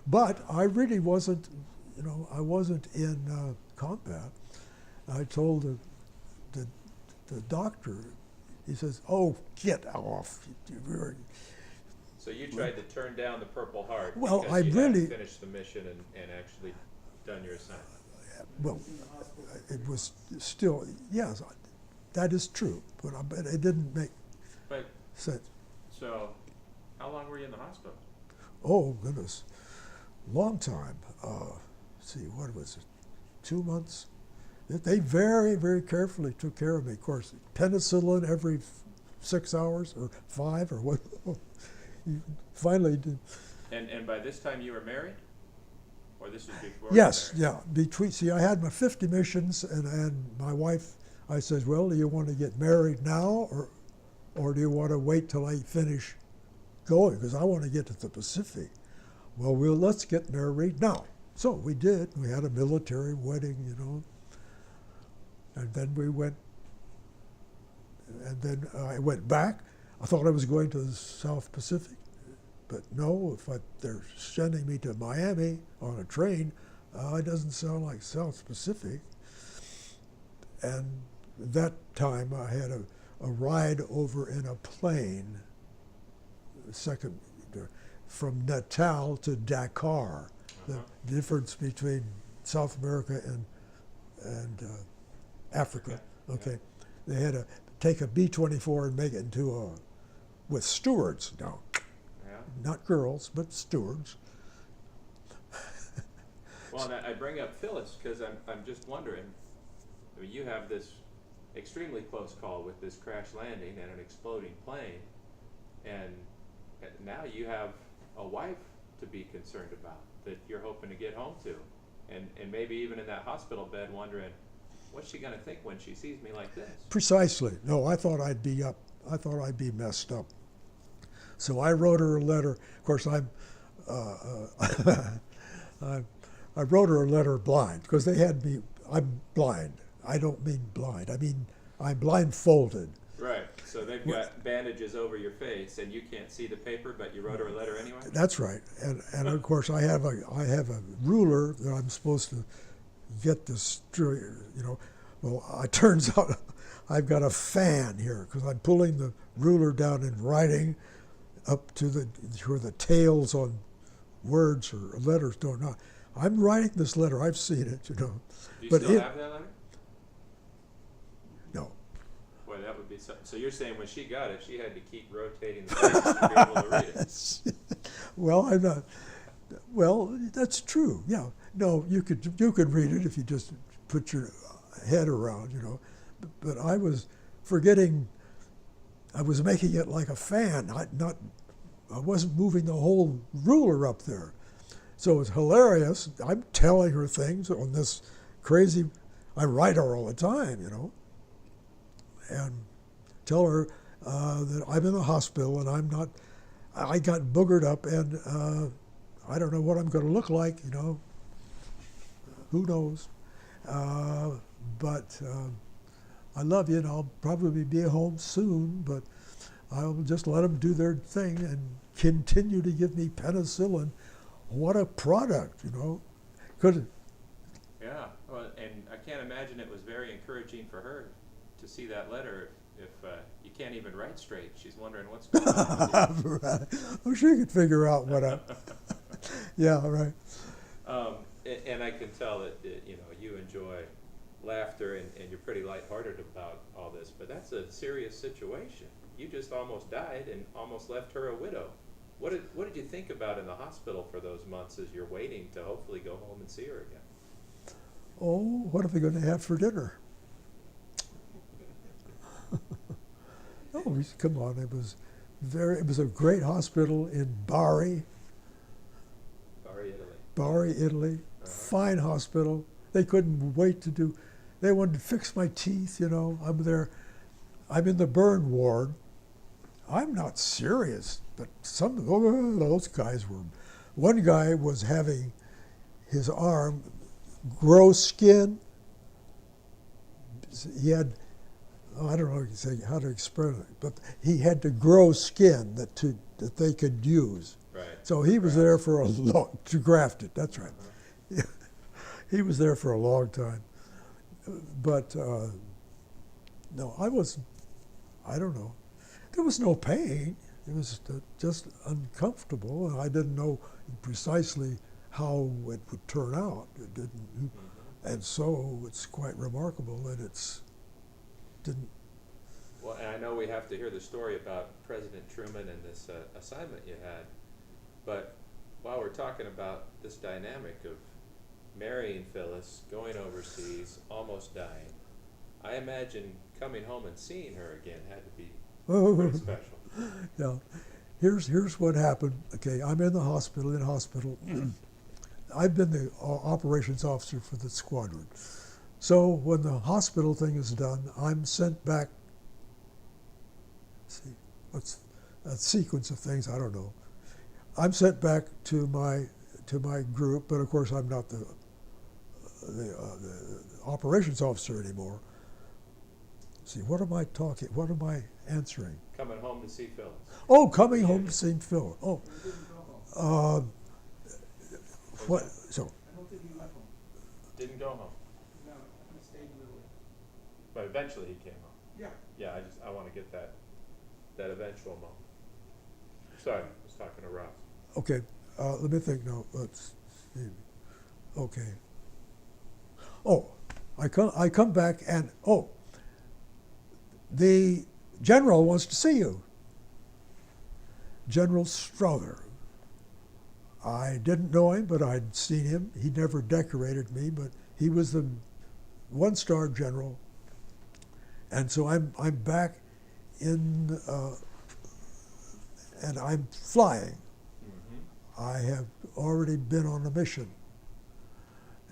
S2: But I really wasn't, you know, I wasn't in combat. I told the doctor, he says, "Oh, get off."
S1: So you tried to turn down the Purple Heart
S2: Well,
S1: because
S2: I
S1: you
S2: really-
S1: hadn't finished the mission and actually done your assignment.
S2: Well, it was still, yes, that is true, but it didn't make
S1: But
S2: sense.
S1: so, how long were you in the hospital?
S2: Oh, goodness, long time. See, what was it, 2 months? They very, very carefully took care of me. Of course, penicillin every 6 hours or 5 or what. You finally did.
S1: And by this time you were married? Or this was before
S2: Yes,
S1: you were married?
S2: yeah. See, I had my 50 missions, and my wife, I said, "Well, do you want to get married now, or do you want to wait till I finish going? Because I want to get to the Pacific." Well, let's get married now. So we did. We had a military wedding, you know. And then we went, and then I went back. I thought I was going to the South Pacific, but no, they're sending me to Miami on a train, it doesn't sound like South Pacific. And that time I had a ride over in a plane, from Natal to Dakar. The difference between South America and Africa. Okay, they had to take a B-24 and make it into with stewards now.
S1: Yeah.
S2: Not girls, but stewards.
S1: Well, and I bring up Phyllis because I'm just wondering. I mean, you have this extremely close call with this crash landing and an exploding plane, and now you have a wife to be concerned about that you're hoping to get home to, and maybe even in that hospital bed wondering, what's she going to think when she sees me like this?
S2: Precisely. No, I thought I'd be up. I thought I'd be messed up. So I wrote her a letter. Of course, I wrote her a letter blind because they had me. I'm blind. I don't mean blind. I mean I'm blindfolded.
S1: Right. So they've got bandages over your face, and you can't see the paper, but you wrote her a letter anyway.
S2: That's right. And of course I have a ruler that I'm supposed to get this, you know. Well, it turns out I've got a fan here because I'm pulling the ruler down and writing up to where the tails on words or letters don't know. I'm writing this letter. I've seen it, you know.
S1: Do you
S2: But
S1: still have that letter?
S2: No.
S1: Boy, that would be something. So you're saying when she got it, she had to keep rotating the pages to be able to read it.
S2: Well, I'm not. Well, that's true. Yeah. No, you could read it if you just put your head around, you know. But I was forgetting. I was making it like a fan. I wasn't moving the whole ruler up there. So it was hilarious. I'm telling her things on this crazy. I write her all the time, you know, and tell her that I'm in the hospital and I'm not. I got boogered up and I don't know what I'm going to look like, you know. Who knows? But I love you, and I'll probably be home soon. But I'll just let them do their thing and continue to give me penicillin. What a product, you know.
S1: Yeah. Well, and I can't imagine it was very encouraging for her to see that letter. If you can't even write straight, she's wondering what's going on with you.
S2: Right. Well, she could figure out what I. Yeah, right.
S1: And I can tell that you know you enjoy laughter and you're pretty lighthearted about all this, but that's a serious situation. you just almost died and almost left her a widow. What did you think about in the hospital for those months as you're waiting to hopefully go home and see her again?
S2: Oh, what are we going to have for dinner? Oh, come on! It was a great hospital in
S1: Bari, Italy.
S2: Bari, Italy. Fine hospital. They couldn't wait to do. They wanted to fix my teeth. You know, I'm there. I'm in the burn ward. I'm not serious, but those guys were. One guy was having his arm grow skin. He had, I don't know how to explain it, but he had to grow skin that they could use.
S1: Right.
S2: So he was there for a long, to graft it, that's right. He was there for a long time. But no, I don't know. There was no pain. It was just uncomfortable, and I didn't know precisely how it would turn out. It didn't, and so it's quite remarkable that it's didn't.
S1: Well, and I know we have to hear the story about President Truman and this assignment you had, but while we're talking about this dynamic of marrying Phyllis, going overseas, almost dying, I imagine coming home and seeing her again had to be pretty special.
S2: Yeah, here's what happened. Okay, I'm in the hospital. I've been the operations officer for the squadron. So when the hospital thing is done, I'm sent back. See, what's a sequence of things? I don't know. I'm sent back to my group, but of course I'm not the operations officer anymore. See, what am I talking? What am I answering?
S1: Coming home to see Phyllis.
S2: Oh, coming home to see Phil. Oh, what? So
S4: I don't think he left home.
S1: Didn't go home,
S4: No, he stayed in Italy.
S1: but eventually he came home.
S4: Yeah.
S1: Yeah, I want to get that eventual moment. Sorry, I was talking to Ross.
S2: okay. Let me think. No, let's see. Okay. Oh, I come back and the general wants to see you. General Strother. I didn't know him, but I'd seen him. He never decorated me, but he was the one-star general. And so I'm back in, and I'm flying. I have already been on a mission.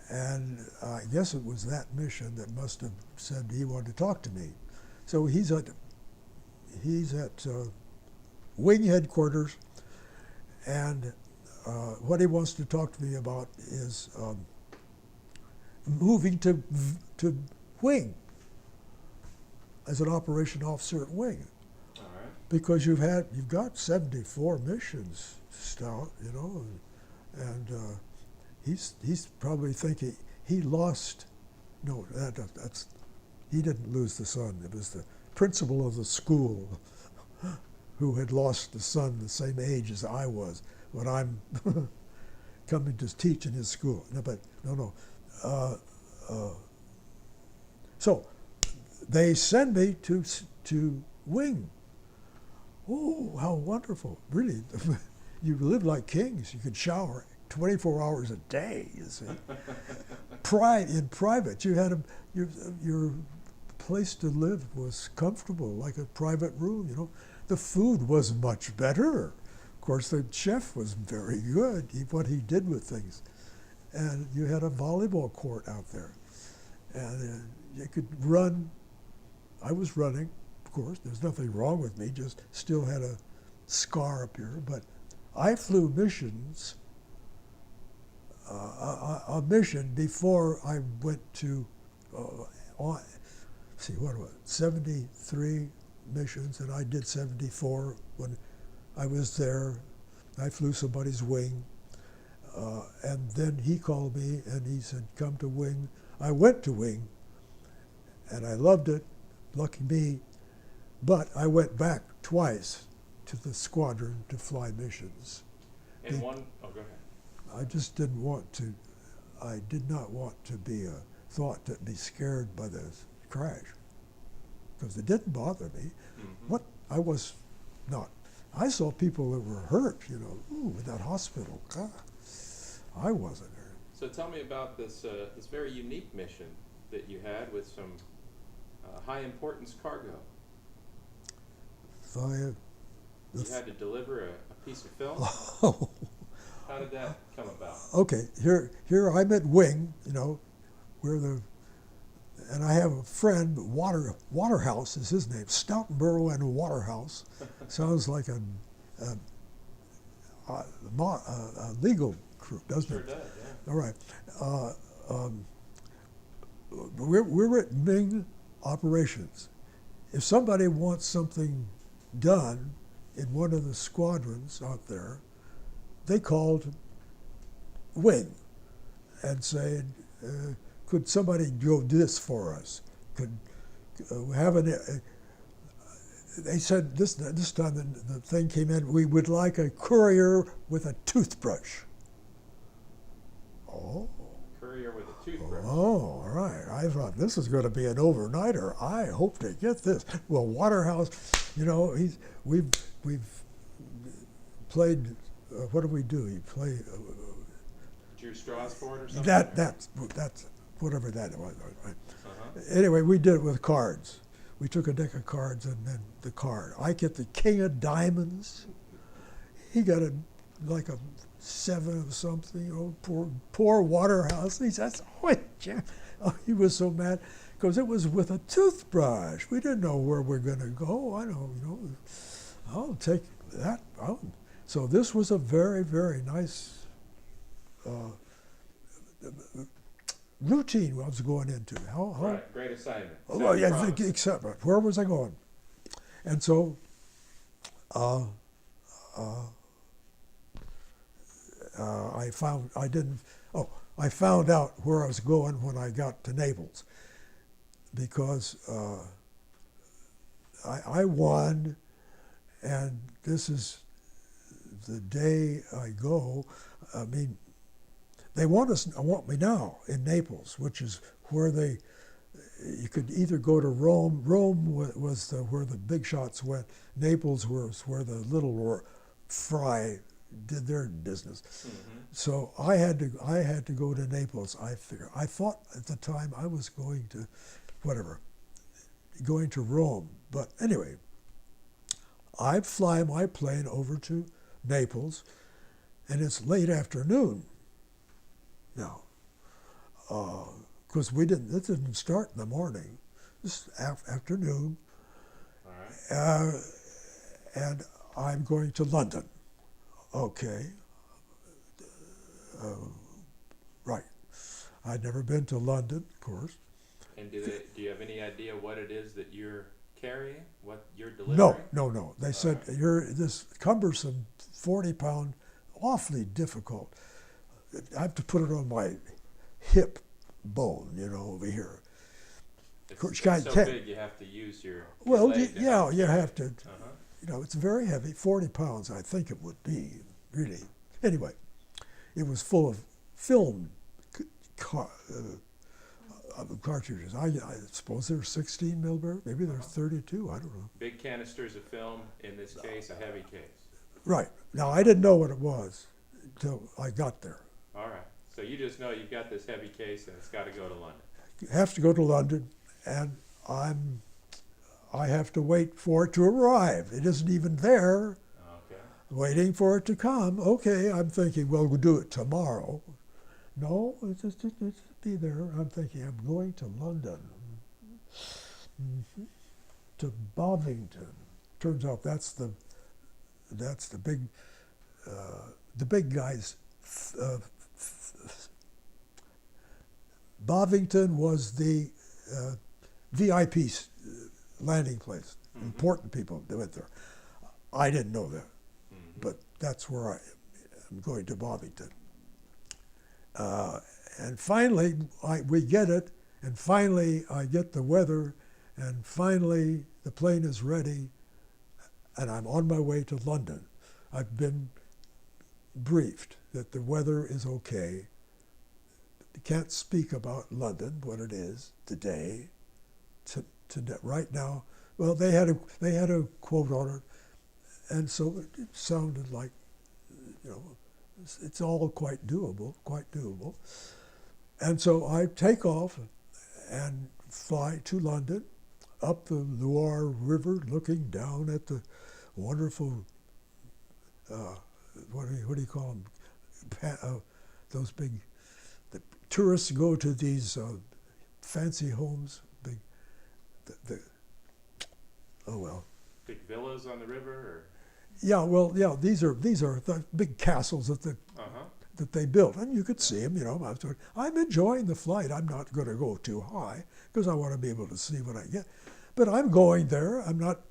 S2: And I guess it was that mission that must have said he wanted to talk to me. So he's at wing headquarters, and what he wants to talk to me about is moving to wing as an operation officer at wing.
S1: All right.
S2: Because you've got 74 missions, Stout, you know, and he's probably thinking he lost. No, that's he didn't lose the son. It was the principal of the school who had lost the son the same age as I was when I'm coming to teach in his school. No, but no. So they send me to wing. Oh, how wonderful! Really, you live like kings. You could shower 24 hours a day. You see, in private, you had your place to live was comfortable, like a private room. You know, the food was much better. Of course, the chef was very good. What he did with things, and you had a volleyball court out there, and you could run. I was running, of course. There's nothing wrong with me. Just still had a scar up here, but I flew missions. A mission before I went to. See, what was it? 73 missions, and I did 74 when I was there. I flew somebody's wing, and then he called me and he said, "Come to wing." I went to wing, and I loved it. Lucky me, but I went back twice to the squadron to fly missions.
S1: And go ahead.
S2: I just didn't want to. I did not want to be thought to be scared by the crash, because it didn't bother me. What I was not. I saw people that were hurt, you know, ooh, in that hospital. God, I wasn't hurt.
S3: So tell me about this very unique mission that you had with some high importance cargo.
S2: So
S3: You had to deliver a piece of film.
S2: oh,
S3: How did that come about?
S2: okay, here I'm at Wing, you know, where and I have a friend, Waterhouse is his name, Stoutenborough and Waterhouse. Sounds like a legal crew, doesn't
S3: Sure
S2: it?
S3: does, yeah.
S2: All right. We're at Ming Operations. If somebody wants something done in one of the squadrons out there, they called Wing and said, could somebody do this for us? Could have an... they said this time the thing came in, we would like a courier with a toothbrush. Oh.
S3: Courier with a toothbrush.
S2: Oh, all right. I thought this is going to be an overnighter. I hope to get this. Well, Waterhouse, you know, we've played. What do we do? He played.
S3: Drew straws for it or something?
S2: That's whatever that was. Right?
S3: Uh-huh.
S2: Anyway, we did it with cards. We took a deck of cards and then the card. I get the king of diamonds. He got like a 7 of something. Oh, poor Waterhouse. He says, "Wait, Jim." Oh, he was so mad because it was with a toothbrush. We didn't know where we're going to go. I don't know. I'll take that. So this was a very, very nice routine I was going into.
S3: Right, great assignment.
S2: Oh, well, yeah,
S3: Promise.
S2: except where was I going? And so I found out where I was going when I got to Naples, because I won, and this is the day I go. I mean, they want me now in Naples, which is where you could either go to Rome. Rome was where the big shots went. Naples was where the little fry did their business.
S3: Mm-hmm.
S2: So I had to go to Naples. I thought at the time I was going to Rome. But anyway, I fly my plane over to Naples, and it's late afternoon now. Because it didn't start in the morning. It's afternoon.
S3: All right.
S2: And I'm going to London. Okay. Right. I'd never been to London, of course.
S3: And do you have any idea what it is that you're carrying? What you're delivering?
S2: No. They said, you're this cumbersome 40-pound, awfully difficult. I have to put it on my hip bone, over here.
S3: It's
S2: you
S3: so
S2: can't.
S3: big you have to use your
S2: Well,
S3: leg to
S2: you
S3: help
S2: have to.
S3: Uh-huh.
S2: It's very heavy. 40 pounds, I think it would be, really. Anyway, it was full of film cartridges. I suppose they're 16 millimeter. Maybe they're 32. I don't know.
S3: Big canisters of film, in this case, a heavy case.
S2: Right. Now, I didn't know what it was until I got there.
S3: All right. So you just know you've got this heavy case and it's got to go to London.
S2: You have to go to London, and I have to wait for it to arrive. It isn't even there.
S3: Okay.
S2: Waiting for it to come. Okay, I'm thinking, well, we'll do it tomorrow. No, it's be there. I'm thinking, I'm going to London, to Bovington. Turns out that's the big guy's. Bovington was the VIP landing place.
S3: Mm-hmm.
S2: Important people that went there. I didn't know that, but that's where I'm going to Bovington. And finally, we get it, and finally I get the weather, and finally the plane is ready, and I'm on my way to London. I've been briefed that the weather is okay. Can't speak about London, what it is today. Right now, Well, they had a quote on it, and so it sounded like, you know, it's all quite doable, quite doable. And so I take off and fly to London, up the Loire River, looking down at the wonderful, what do you call them? Those big, the tourists go to these fancy homes, big, the oh well.
S3: Big villas on the river, or?
S2: Yeah, well, yeah, these are the big castles that they built, and you could see them. You know, I'm enjoying the flight. I'm not going to go too high because I want to be able to see what I get. But I'm going there. I'm not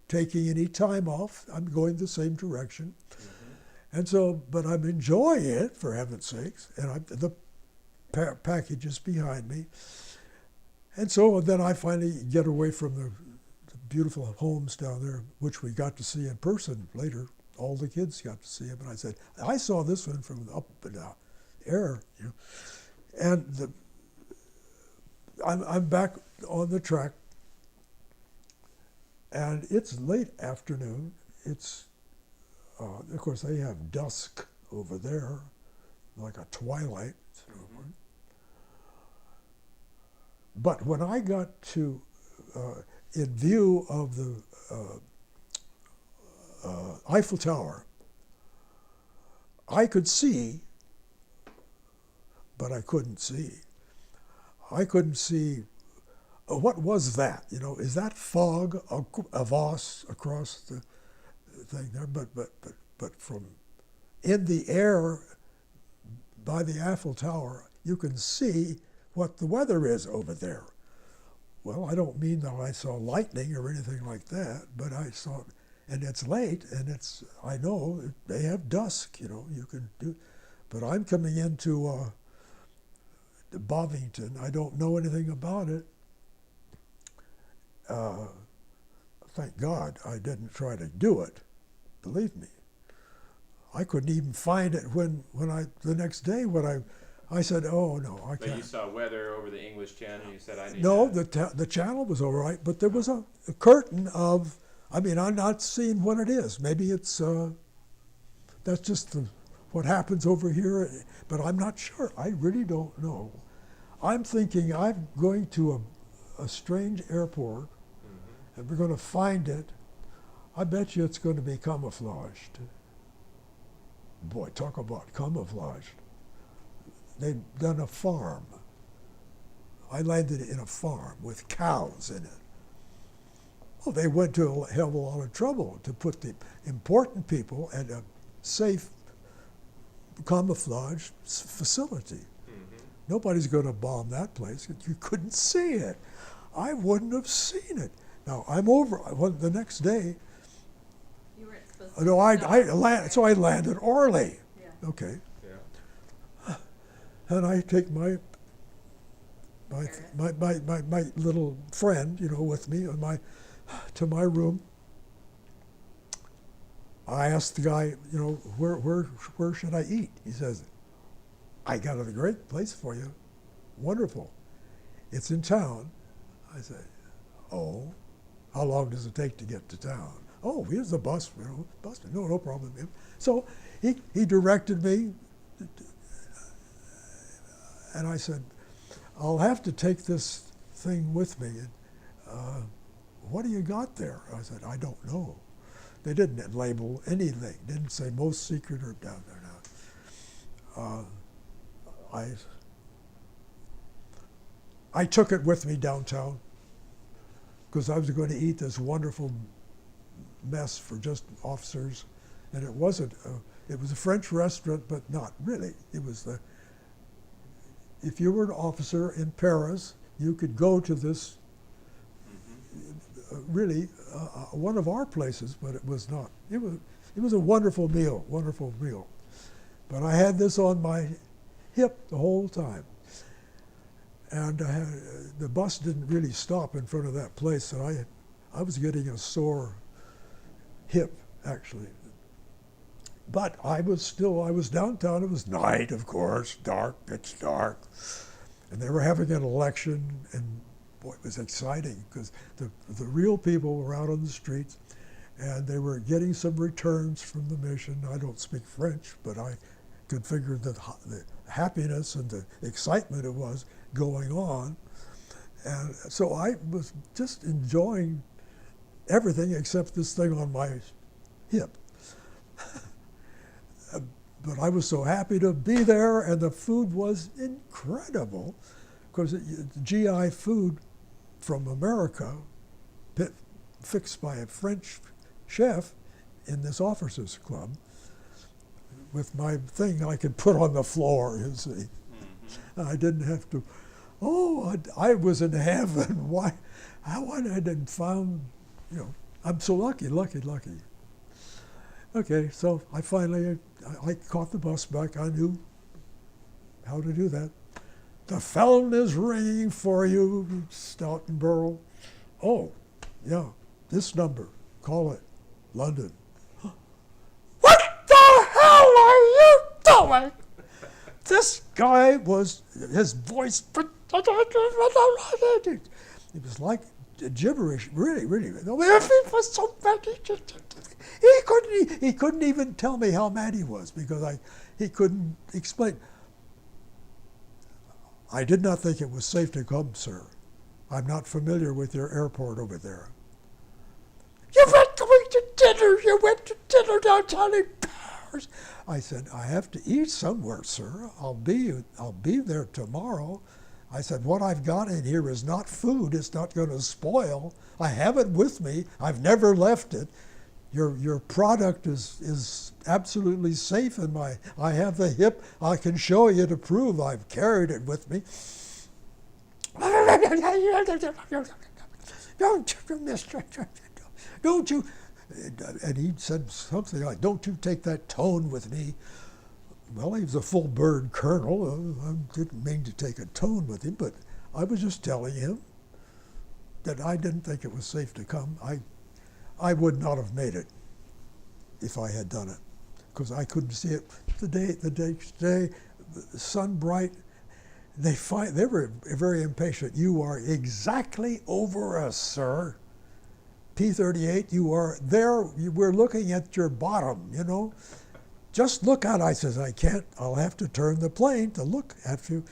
S2: taking any time off. I'm going the same direction, and so. But I'm enjoying it, for heaven's sakes. And the package is behind me, and so then I finally get away from the beautiful homes down there, which we got to see in person later. All the kids got to see them, and I said, I saw this one from up in the air, you know. And I'm back on the track, and it's late afternoon. It's of course they have dusk over there, like a twilight. But when I got to in view of the Eiffel Tower, I could see, but I couldn't see. I couldn't see, what was that? You know, is that fog across the thing there? But from in the air by the Eiffel Tower, you can see what the weather is over there. Well, I don't mean that I saw lightning or anything like that, but I saw, and it's late, and I know they have dusk, you know, you can do, but I'm coming into Bovington. I don't know anything about it. Thank God I didn't try to do it, believe me. I couldn't even find it the next day when I said, oh no, I can't.
S3: But you saw weather over the English Channel, and you said, I need
S2: No,
S3: that.
S2: the channel was all right, but there was a curtain of, I mean, I'm not seeing what it is. Maybe it's, that's just what happens over here, but I'm not sure. I really don't know. I'm thinking I'm going to a strange airport, and we're going to find it. I bet you it's going to be camouflaged. Boy, talk about camouflage. They'd done a farm. I landed in a farm with cows in it. Well, they went to a hell of a lot of trouble to put the important people at a safe camouflage facility. Nobody's going to bomb that place. You couldn't see it. I wouldn't have seen it. Now, I'm over. The next day,
S5: You weren't supposed to.
S2: no, so I landed early.
S5: Yeah.
S2: Okay.
S3: Yeah.
S2: And I take my little friend, you know, with me to my room. I asked the guy, you know, where should I eat? He says, I got a great place for you. Wonderful. It's in town. I said, oh, how long does it take to get to town? Oh, here's the bus, you know, bus. No problem. So he directed me, and I said, I'll have to take this thing with me. What do you got there? I said, I don't know. They didn't label anything. Didn't say most secret or down there now. I took it with me downtown because I was going to eat this wonderful mess for just officers, and it wasn't. It was a French restaurant, but not really. It was if you were an officer in Paris, you could go to this. Really, one of our places, but it was not. It was a wonderful meal, But I had this on my hip the whole time, and the bus didn't really stop in front of that place, and I was getting a sore hip actually. But I was downtown. It was night, of course, dark. It's dark, and they were having an election in boy, it was exciting because the real people were out on the streets, and they were getting some returns from the mission. I don't speak French, but I could figure the happiness and the excitement it was going on. And so I was just enjoying everything except this thing on my hip. But I was so happy to be there, and the food was incredible, because GI food from America, fixed by a French chef in this officers club, with my thing I could put on the floor, you see.
S3: Mm-hmm.
S2: I didn't have to, I was in heaven. Why? How I didn't found, I'm so lucky. Okay, so I finally, I caught the bus back. I knew how to do that. The phone is ringing for you, Stoutenborough. Oh, yeah, this number, call it, London. What the hell are you doing? This guy was, his voice, it was like gibberish, really. It was so bad. He couldn't even tell me how mad he was because he couldn't explain. I did not think it was safe to come, sir. I'm not familiar with your airport over there. You went to dinner downtown in Paris. I said, I have to eat somewhere, sir. I'll be there tomorrow. I said, what I've got in here is not food. It's not going to spoil. I have it with me. I've never left it. Your product is absolutely safe in I have the hip. I can show you to prove I've carried it with me. Don't you, and he said something like, don't you take that tone with me. Well, he was a full bird colonel. I didn't mean to take a tone with him, but I was just telling him that I didn't think it was safe to come. I would not have made it if I had done it, because I couldn't see it. The sun bright. They were very impatient. You are exactly over us, sir. P-38, you are there. We're looking at your bottom, Just look out. I says, I can't. I'll have to turn the plane to look at you.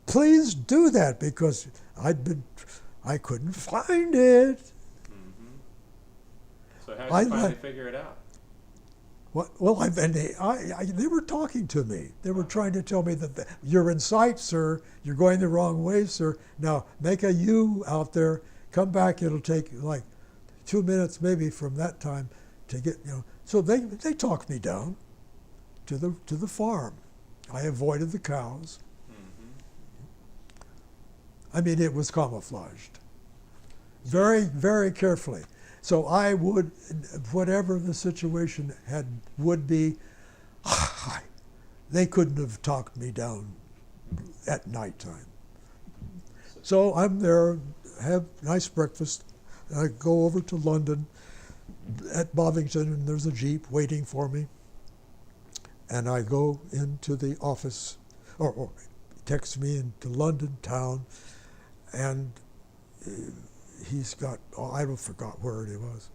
S2: Please do that, because I couldn't find it.
S3: Mm-hmm. So how did you finally figure it out?
S2: What? Well, they were talking to me. They were trying to tell me that you're in sight, sir. You're going the wrong way, sir. Now make a U out there. Come back. It'll take like 2 minutes, maybe, from that time to get. So they talked me down to the farm. I avoided the cows.
S3: Mm-hmm.
S2: I mean, it was camouflaged very, very carefully. So I would, whatever the situation would be, they couldn't have talked me down at nighttime. So I'm there, have nice breakfast. I go over to London at Bovington, and there's a Jeep waiting for me. And I go into the office, or text me into London town, and he's got, I forgot where it was.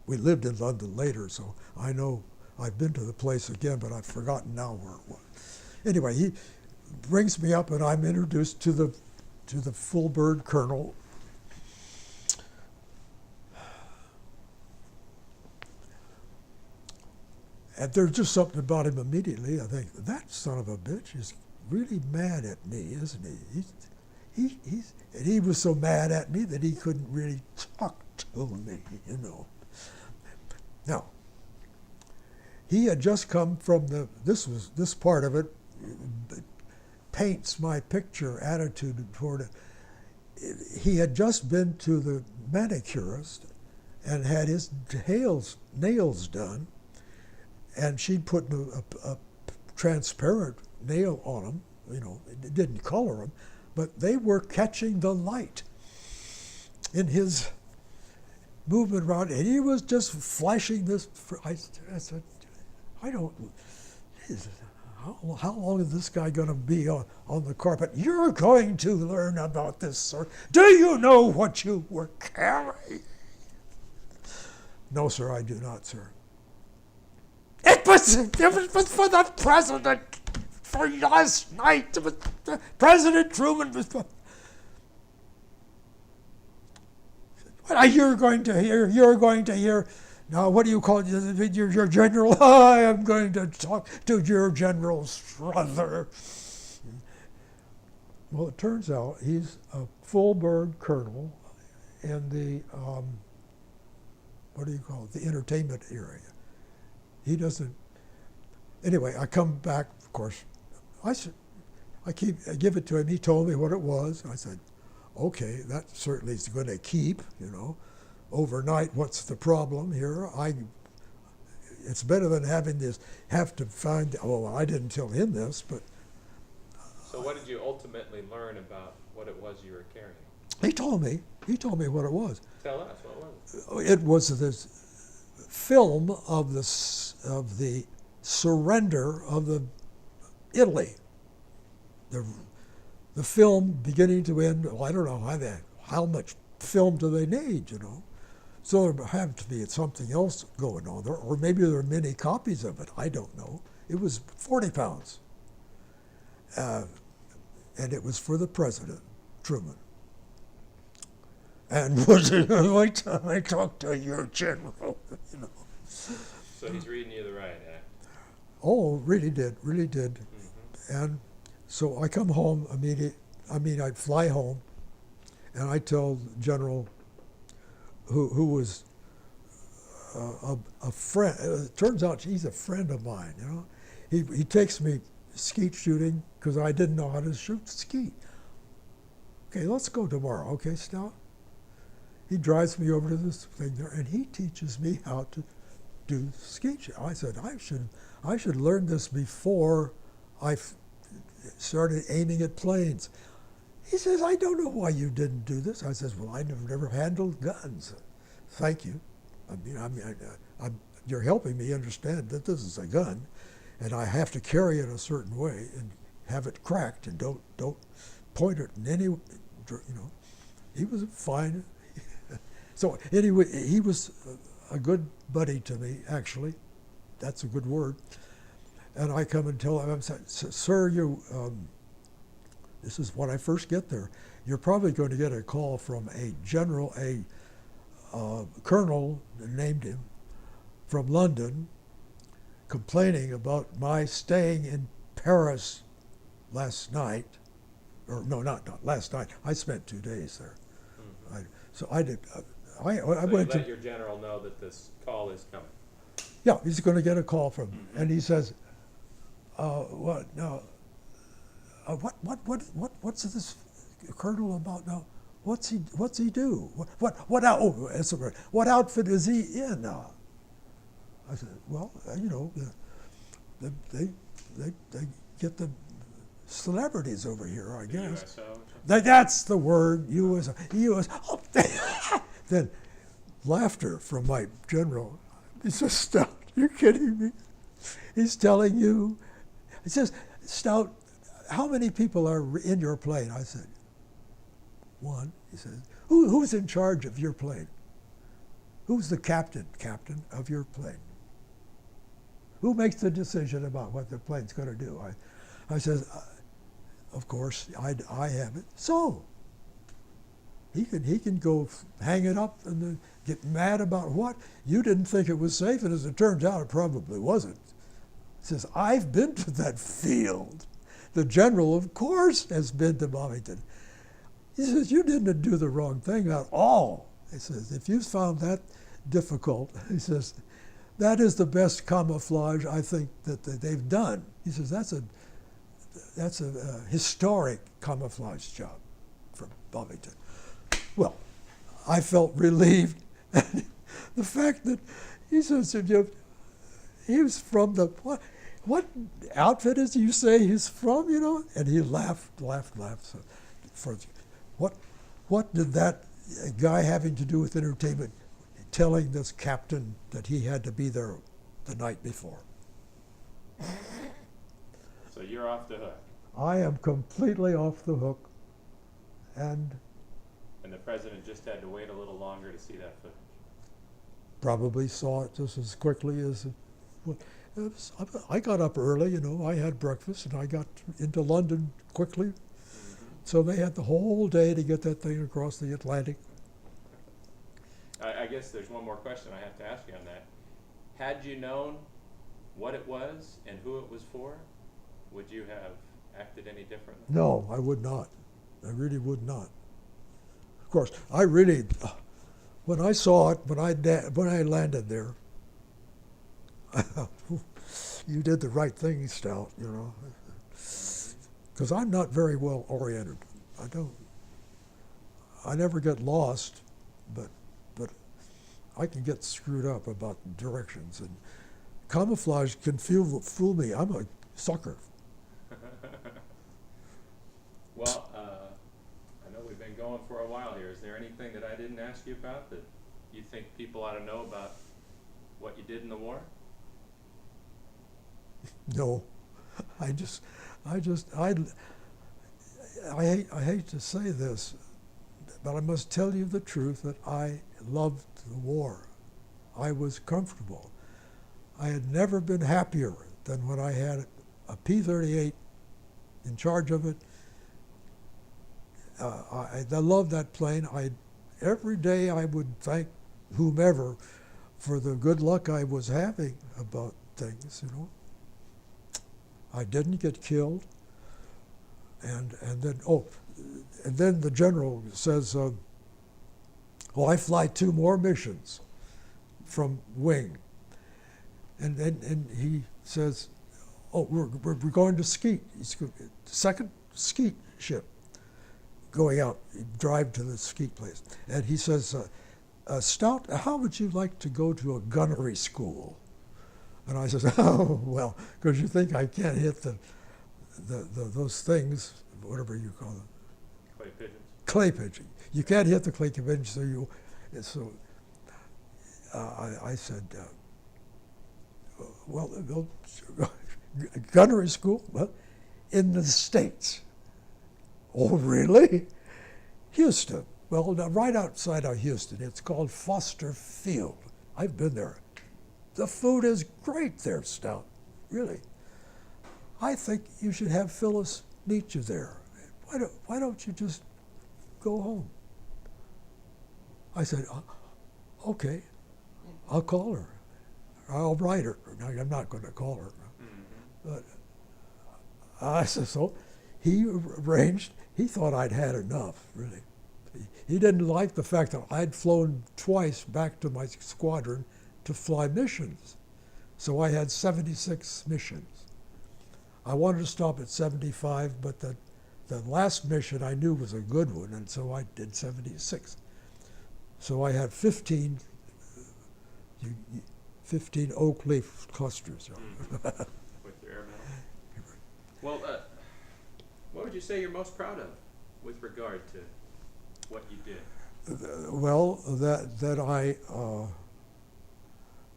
S2: We lived in London later, so I know I've been to the place again, but I've forgotten now where it was. Anyway, he brings me up, and I'm introduced to the full bird colonel. And there's just something about him immediately. I think, that son of a bitch is really mad at me, isn't he? And he was so mad at me that he couldn't really talk to me, Now, he had just come from this part of it paints my picture attitude toward it. He had just been to the manicurist and had his nails done, and she'd put a transparent nail on them, it didn't color them, but they were catching the light in his movement around, and he was just flashing this. I said, how long is this guy going to be on the carpet? You're going to learn about this, sir. Do you know what you were carrying? No, sir, I do not, sir. It was for the president. For last night, it was, President Truman was. What are you going to hear? You're going to hear. Now, what do you call your general? I am going to talk to your general Strother. Well, it turns out he's a full bird colonel in the, what do you call it, the entertainment area. He doesn't, anyway, I come back, of course, I give it to him. He told me what it was. I said, okay, that certainly is going to keep, you know. Overnight, what's the problem here? It's better than having this, have to find, well, I didn't tell him this, but.
S3: So what did you ultimately learn about what it was you were carrying?
S2: He told me what it was.
S3: Tell us, what was it?
S2: It was this film of the surrender of the Italy. The film beginning to end, well, I don't know how much film do they need, you know. So there had to be something else going on there, or maybe there are many copies of it. I don't know. It was 40 pounds. And it was for the president, Truman. And wait till I talk to your general, you know.
S3: So he's reading you the riot act.
S2: Oh, really did.
S3: Mm-hmm.
S2: And so I come home immediately. I'd fly home, and I tell the general, who was a friend. It turns out he's a friend of mine. You know, he takes me skeet shooting because I didn't know how to shoot skeet. Okay, let's go tomorrow. Okay, Stout. He drives me over to this thing there, and he teaches me how to do skeet shooting. I said I should learn this before I started aiming at planes. He says, I don't know why you didn't do this. I says, well, I never handled guns. Thank you. You're helping me understand that this is a gun, and I have to carry it a certain way and have it cracked, and don't point it in any, you know. He was fine. So anyway, he was a good buddy to me, actually. That's a good word. And I come and tell him, I'm saying, sir, this is when I first get there. You're probably going to get a call from a general, colonel, named him, from London, complaining about my staying in Paris last night. Or no, not last night. I spent 2 days there.
S3: Mm-hmm.
S2: So I did. I
S3: So
S2: went
S3: you
S2: to.
S3: let your general know that this call is coming.
S2: Yeah, he's going to get a call from, and he says, "What? No. What's this colonel about now? What's he do? What? Oh, that's right. What outfit is he in now?" I said, "Well, you know, they get the celebrities over here, I
S3: The
S2: guess."
S3: USO or something?
S2: That's the word, USO. Oh, then laughter from my general. He says, Stout, you're kidding me? He's telling you. He says, Stout, how many people are in your plane? I said, 1. He says, who's in charge of your plane? Who's the captain of your plane? Who makes the decision about what the plane's going to do? I says, of course, I have it. So he can go hang it up and get mad about what? You didn't think it was safe, and as it turns out, it probably wasn't. He says, I've been to that field. The general, of course, has been to Bovington. He says, you didn't do the wrong thing at all. He says, if you found that difficult, he says, that is the best camouflage I think that they've done. He says, that's a historic camouflage job for Bovington. Well, I felt relieved. The fact that he says, he was from the, what outfit is you say he's from, you know? And he laughed. So what did that guy having to do with entertainment telling this captain that he had to be there the night before?
S3: So you're off the hook.
S2: I am completely off the hook, and
S3: And the president just had to wait a little longer to see that footage.
S2: probably saw it just as quickly as I got up early, you know, I had breakfast, and I got into London quickly. So they had the whole day to get that thing across the Atlantic.
S3: I guess there's one more question I have to ask you on that. Had you known what it was and who it was for, would you have acted any differently?
S2: No, I would not. I really would not. Of course, I really, when I saw it, when I landed there, you did the right thing, Stout, you know. Because I'm not very well oriented. I never get lost, but I can get screwed up about directions. And camouflage can fool me. I'm a sucker.
S3: Well, I know we've been going for a while here. Is there anything that I didn't ask you about that you think people ought to know about what you did in the war?
S2: No, I hate to say this, but I must tell you the truth that I loved the war. I was comfortable. I had never been happier than when I had a P-38 in charge of it. I loved that plane. Every day I would thank whomever for the good luck I was having about things, you know. I didn't get killed, and then the general says, "Well, I fly 2 more missions from wing," and he says, "Oh, we're going to Skeet, second Skeet ship, going out, drive to the Skeet place," and he says, "Stout, how would you like to go to a gunnery school?" And I says, "Oh, well, because you think I can't hit those things, whatever you call them."
S3: Clay pigeons.
S2: Clay pigeon. You can't hit the clay pigeon, so I said, well, gunnery school? Well, in the States. Oh, really? Houston. Well, now, right outside of Houston, it's called Foster Field. I've been there. The food is great there, Stout, really. I think you should have Phyllis meet you there. Why don't you just go home? I said, okay, I'll call her. I'll write her. No, I'm not going to call her. But I said, so he arranged, he thought I'd had enough, really. He didn't like the fact that I'd flown twice back to my squadron to fly missions. So I had 76 missions. I wanted to stop at 75, but the last mission I knew was a good one, and so I did 76. So I had 15 oak leaf clusters.
S3: With your air medal. Well, what would you say you're most proud of with regard to what you did?
S2: Well,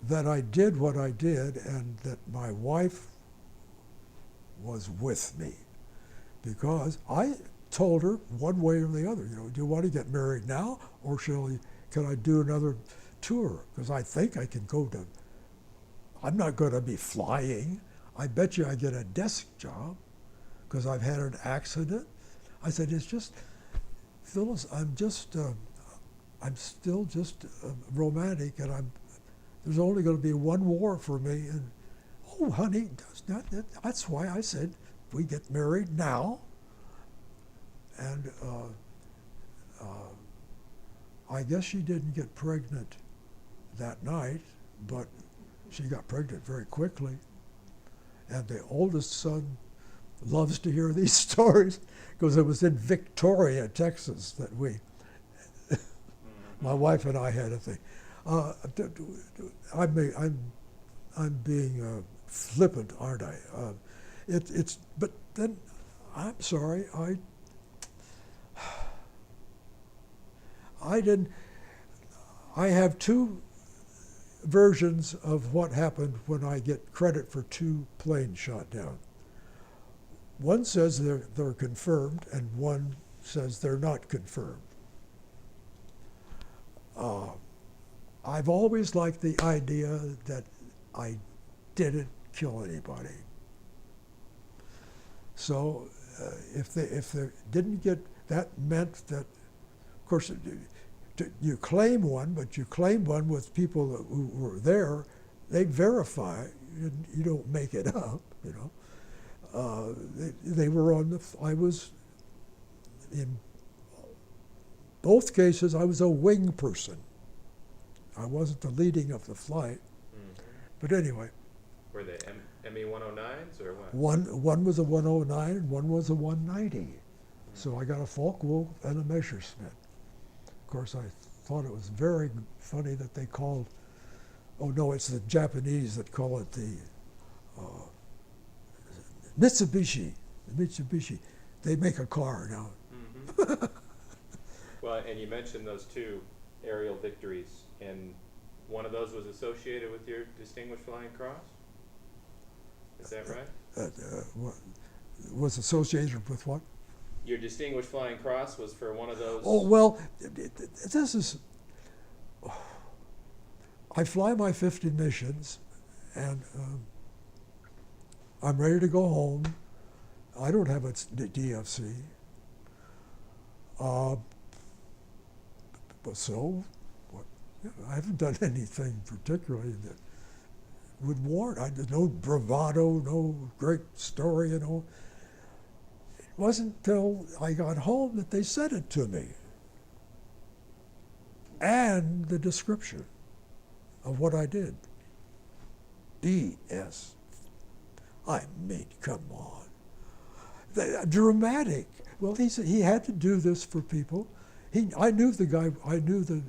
S2: that I did what I did, and that my wife was with me, because I told her one way or the other, you know, do you want to get married now, or can I do another tour? Because I think I can go to, I'm not going to be flying. I bet you I get a desk job, because I've had an accident. I said, it's just, Phyllis, I'm still just romantic, and there's only going to be one war for me, and oh, honey, that's why I said we get married now. And I guess she didn't get pregnant that night, but she got pregnant very quickly. And the oldest son loves to hear these stories, because it was in Victoria, Texas, that my wife and I had a thing. I'm being flippant, aren't I? But then, I'm sorry, I have 2 versions of what happened when I get credit for 2 planes shot down. one says they're confirmed, and one says they're not confirmed. I've always liked the idea that I didn't kill anybody. So if they didn't get, that meant that, of course, you claim one, but you claim one with people who were there. They verify. You don't make it up, you know. They were on the. I was in both cases. I was a wing person. I wasn't the leading of the flight, but anyway.
S3: Were they ME 109s or what?
S2: One was a 109 and one was a 190. So I got a Falkwolf and a Messerschmitt. Of course, I thought it was very funny that they called, oh no, it's the Japanese that call it the Mitsubishi. The Mitsubishi. They make a car now.
S3: Mm-hmm. Well, and you mentioned those two aerial victories, and one of those was associated with your Distinguished Flying Cross? Is that right?
S2: Was associated with what?
S3: Your Distinguished Flying Cross was for one of those?
S2: Oh, well, this is, I fly my 50 missions, and I'm ready to go home. I don't have a DFC. But so, what? I haven't done anything particularly that would warrant. There's no bravado, no great story, you know. It wasn't until I got home that they said it to me. And the description of what I did. BS. I mean, come on. Dramatic. Well, he said he had to do this for people. I knew the guy. I knew the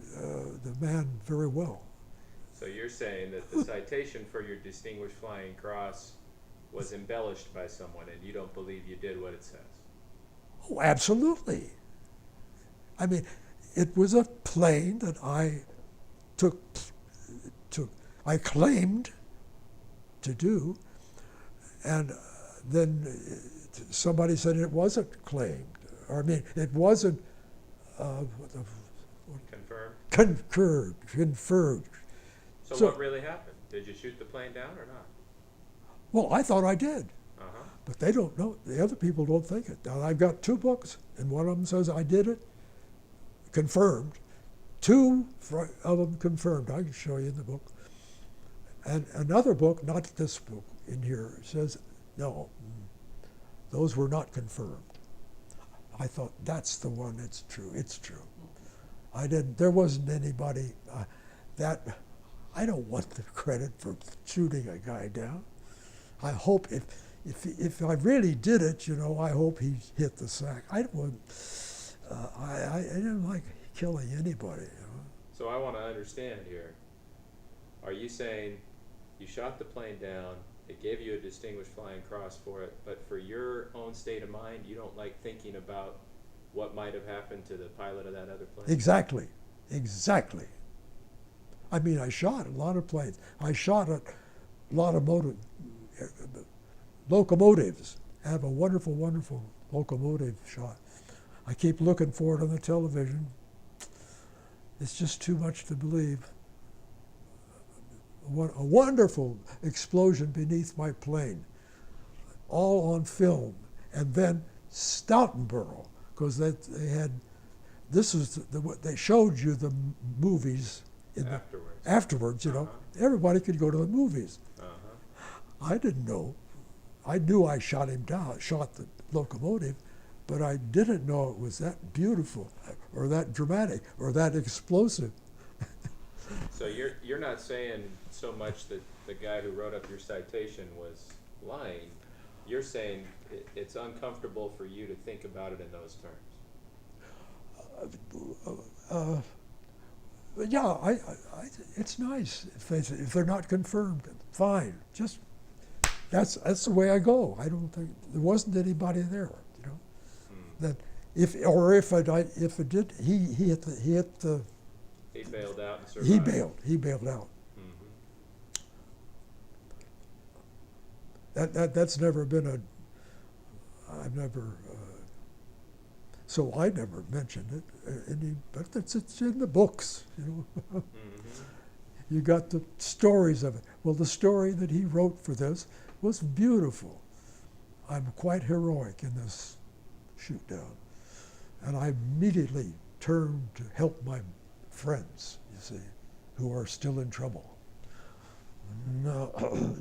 S2: man very well.
S3: So you're saying that the citation for your Distinguished Flying Cross was embellished by someone, and you don't believe you did what it says?
S2: Oh, absolutely. I mean, it was a plane that I I claimed to do, and then somebody said it wasn't claimed. Or, I mean, it wasn't
S3: Confirmed?
S2: Conferred.
S3: So what really happened? Did you shoot the plane down or not?
S2: Well, I thought I did.
S3: Uh-huh.
S2: But they don't know. The other people don't think it. Now, I've got 2 books, and one of them says I did it, confirmed. 2 of them confirmed. I can show you in the book. And another book, not this book in here, says, no, those were not confirmed. I thought, that's the one that's true. It's true. There wasn't anybody I don't want the credit for shooting a guy down. I hope if I really did it, you know, I hope he hit the sack. I didn't like killing anybody. You know?
S3: So I want to understand here. Are you saying you shot the plane down, they gave you a Distinguished Flying Cross for it, but for your own state of mind, you don't like thinking about what might have happened to the pilot of that other plane?
S2: Exactly. I mean, I shot a lot of planes. I shot a lot of locomotives. I have a wonderful, wonderful locomotive shot. I keep looking for it on the television. It's just too much to believe. A wonderful explosion beneath my plane, all on film. And then Stoutenborough, because they had, this is they showed you the movies afterwards, you know. Everybody could go to the movies. I didn't know. I knew I shot him down, shot the locomotive, but I didn't know it was that beautiful or that dramatic or that explosive.
S3: So you're not saying so much that the guy who wrote up your citation was lying. You're saying it's uncomfortable for you to think about it in those terms.
S2: Yeah, it's nice if they're not confirmed. Fine, just that's the way I go. I don't think there wasn't anybody there, you know. That if it did, he hit the.
S3: He bailed out and survived.
S2: He bailed out.
S3: Mm-hmm.
S2: That's never been I've never, so I never mentioned it, but it's in the books, you know.
S3: Mm-hmm.
S2: You got the stories of it. Well, the story that he wrote for this was beautiful. I'm quite heroic in this shoot down. And I immediately turned to help my friends, you see, who are still in trouble. No,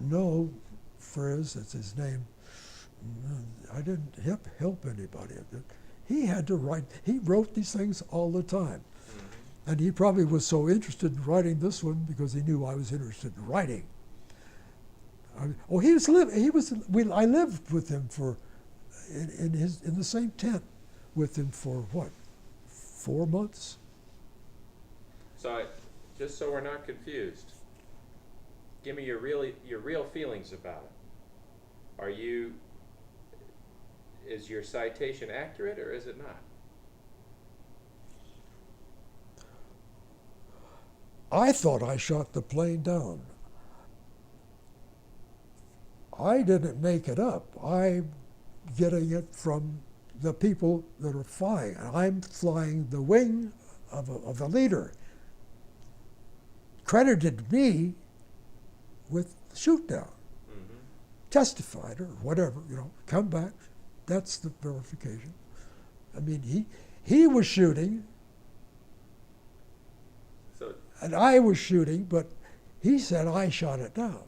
S2: no, Frizz, that's his name. I didn't help anybody. He had to write, he wrote these things all the time. And he probably was so interested in writing this one because he knew I was interested in writing. I lived with him in the same tent with him for what, 4 months?
S3: So, just so we're not confused, give me your real feelings about it. Is your citation accurate or is it not?
S2: I thought I shot the plane down. I didn't make it up. I'm getting it from the people that are flying. And I'm flying the wing of the leader. Credited me with the shoot down.
S3: Mm-hmm.
S2: Testified or whatever, you know, come back. That's the verification. I mean, he was shooting,
S3: So,
S2: and I was shooting, but he said I shot it down.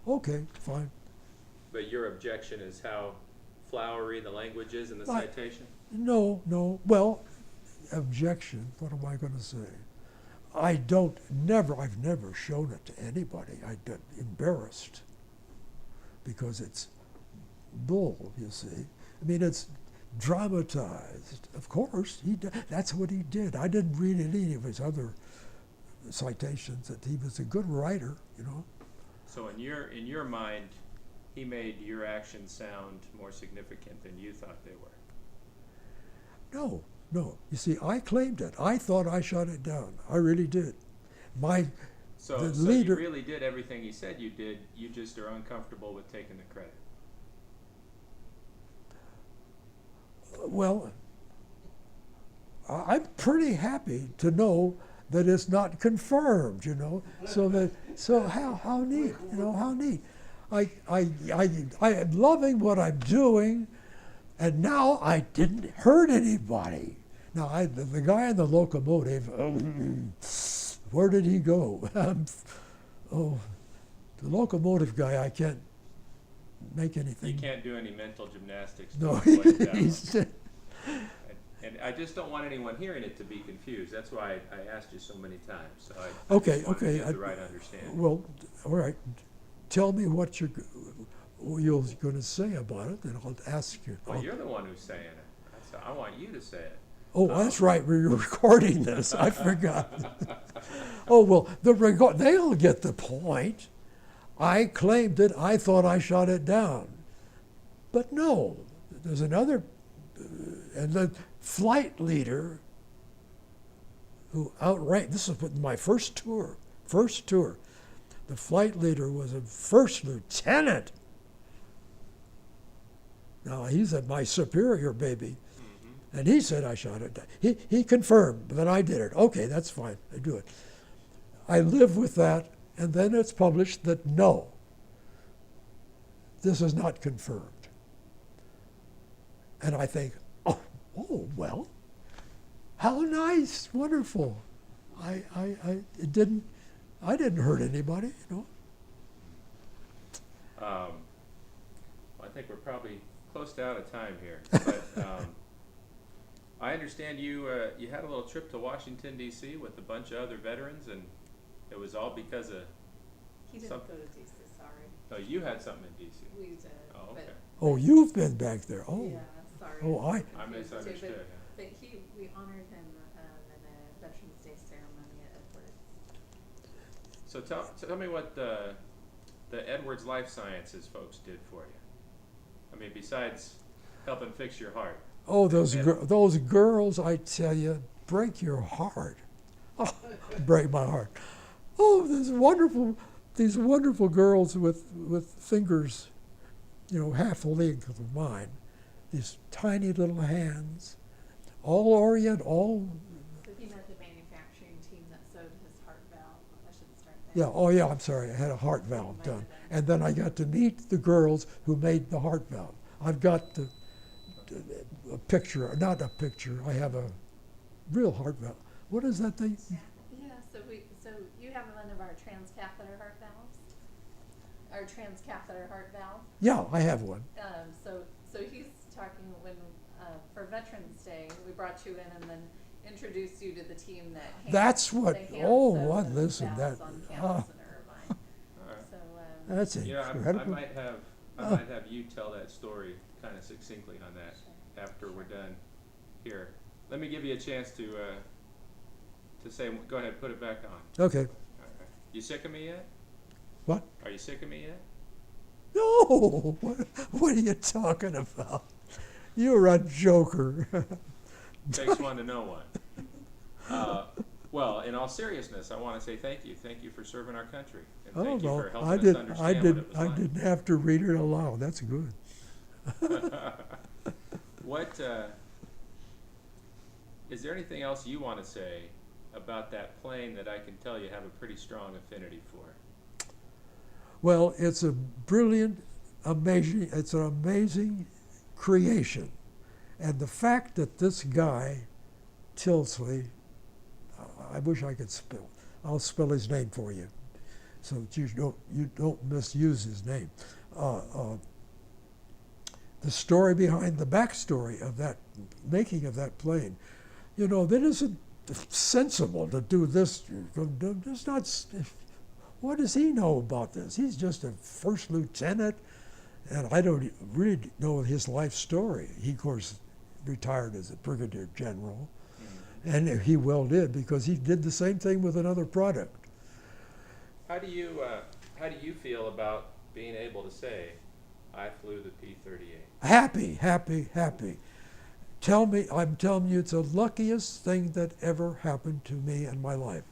S2: Okay, fine.
S3: but your objection is how flowery the language is in the citation?
S2: No. Well, objection, what am I going to say? I've never shown it to anybody. I get embarrassed because it's bull, you see. I mean, it's dramatized. Of course, that's what he did. I didn't read any of his other citations. That he was a good writer, you know.
S1: So in your mind, he made your actions sound more significant than you thought they were.
S2: No. You see, I claimed it. I thought I shot it down. I really did.
S1: So
S2: leader,
S1: you really did everything he said you did. You just are uncomfortable with taking the credit.
S2: well, I'm pretty happy to know that it's not confirmed, you know. So how neat, you know, how neat. I am loving what I'm doing, and now I didn't hurt anybody. Now the guy in the locomotive, where did he go? The locomotive guy, I can't make anything.
S1: You can't do any mental gymnastics.
S2: No,
S1: to avoid that one.
S2: he's.
S1: And I just don't want anyone hearing it to be confused. That's why I asked you so many times. So
S2: Okay,
S1: just wanted to
S2: okay.
S1: get the right understanding.
S2: Well, all right. Tell me what you're going to say about it, and I'll ask you.
S1: Well, you're the one who's saying it. I want you to say it.
S2: Oh, that's right. We're recording this. I forgot. Oh well, they'll get the point. I claimed it. I thought I shot it down, but no. There's another, and the flight leader who outranked. This is my first tour. The flight leader was a first lieutenant. Now he's my superior, baby. And he said I shot it down. He confirmed that I did it. Okay, that's fine. I do it. I live with that, and then it's published that no, this is not confirmed. And I think, oh well, how nice, wonderful. I didn't hurt anybody, you know.
S1: I think we're probably close to out of time here, but I understand you had a little trip to Washington D.C. with a bunch of other veterans, and it was all because of.
S5: He didn't go to DC, sorry.
S1: Oh, you had something in D.C.
S5: We did.
S1: Oh, okay.
S2: Oh, you've been back there. Oh,
S5: Yeah, sorry.
S2: Oh, I
S1: misunderstood.
S5: But we honored him in a Veterans Day ceremony at Edwards.
S1: So tell me what the Edwards Life Sciences folks did for you. I mean, besides helping fix your heart.
S2: oh, those girls, I tell you, break your heart. Oh, break my heart. Oh, these wonderful girls with fingers, you know, half the length of mine. these tiny little hands, all orient, all,
S5: So he met the manufacturing team that sewed his heart valve. I should start there.
S2: yeah, oh yeah, I'm sorry, I had a heart valve
S5: Might
S2: done.
S5: have been.
S2: And then I got to meet the girls who made the heart valve. I've got a picture, not a picture, I have a real heart valve. What is that thing?
S5: Yeah, so you have one of our transcatheter heart valves? Our transcatheter heart valve?
S2: Yeah, I have one.
S5: So he's talking when, for Veterans Day, we brought you in and then introduced you to the team that
S2: That's what, oh, what, listen, that,
S5: on campus in Irvine.
S1: All right.
S5: So,
S2: that's
S1: Yeah, I
S2: incredible.
S1: might have you tell that story kind of succinctly on that after we're done here. Let me give you a chance to say, go ahead, put it back on.
S2: Okay.
S1: All right. You sick of me yet?
S2: What?
S1: Are you sick of me yet?
S2: No, what are you talking about? You're a joker.
S1: Takes one to know one. Well, in all seriousness, I want to say thank you. Thank you for serving our country, and
S2: Oh,
S1: thank you
S2: well,
S1: for helping
S2: I
S1: us
S2: did,
S1: understand
S2: I
S1: what
S2: did,
S1: it was
S2: I
S1: like.
S2: didn't have to read it aloud. That's good.
S1: What is there anything else you want to say about that plane that I can tell you have a pretty strong affinity for?
S2: Well, it's a brilliant, amazing, it's an amazing creation. And the fact that this guy, Tilsley, I wish I could spell, I'll spell his name for you so that you don't misuse his name. The story behind the backstory of that, making of that plane, you know, that isn't sensible to do this. It's not, what does he know about this? He's just a first lieutenant, and I don't really know his life story. He, of course, retired as a brigadier general, and he well did, because he did the same thing with another product.
S3: How do you feel about being able to say, I flew the P-38?
S2: Happy, happy, happy. I'm telling you, it's the luckiest thing that ever happened to me in my life.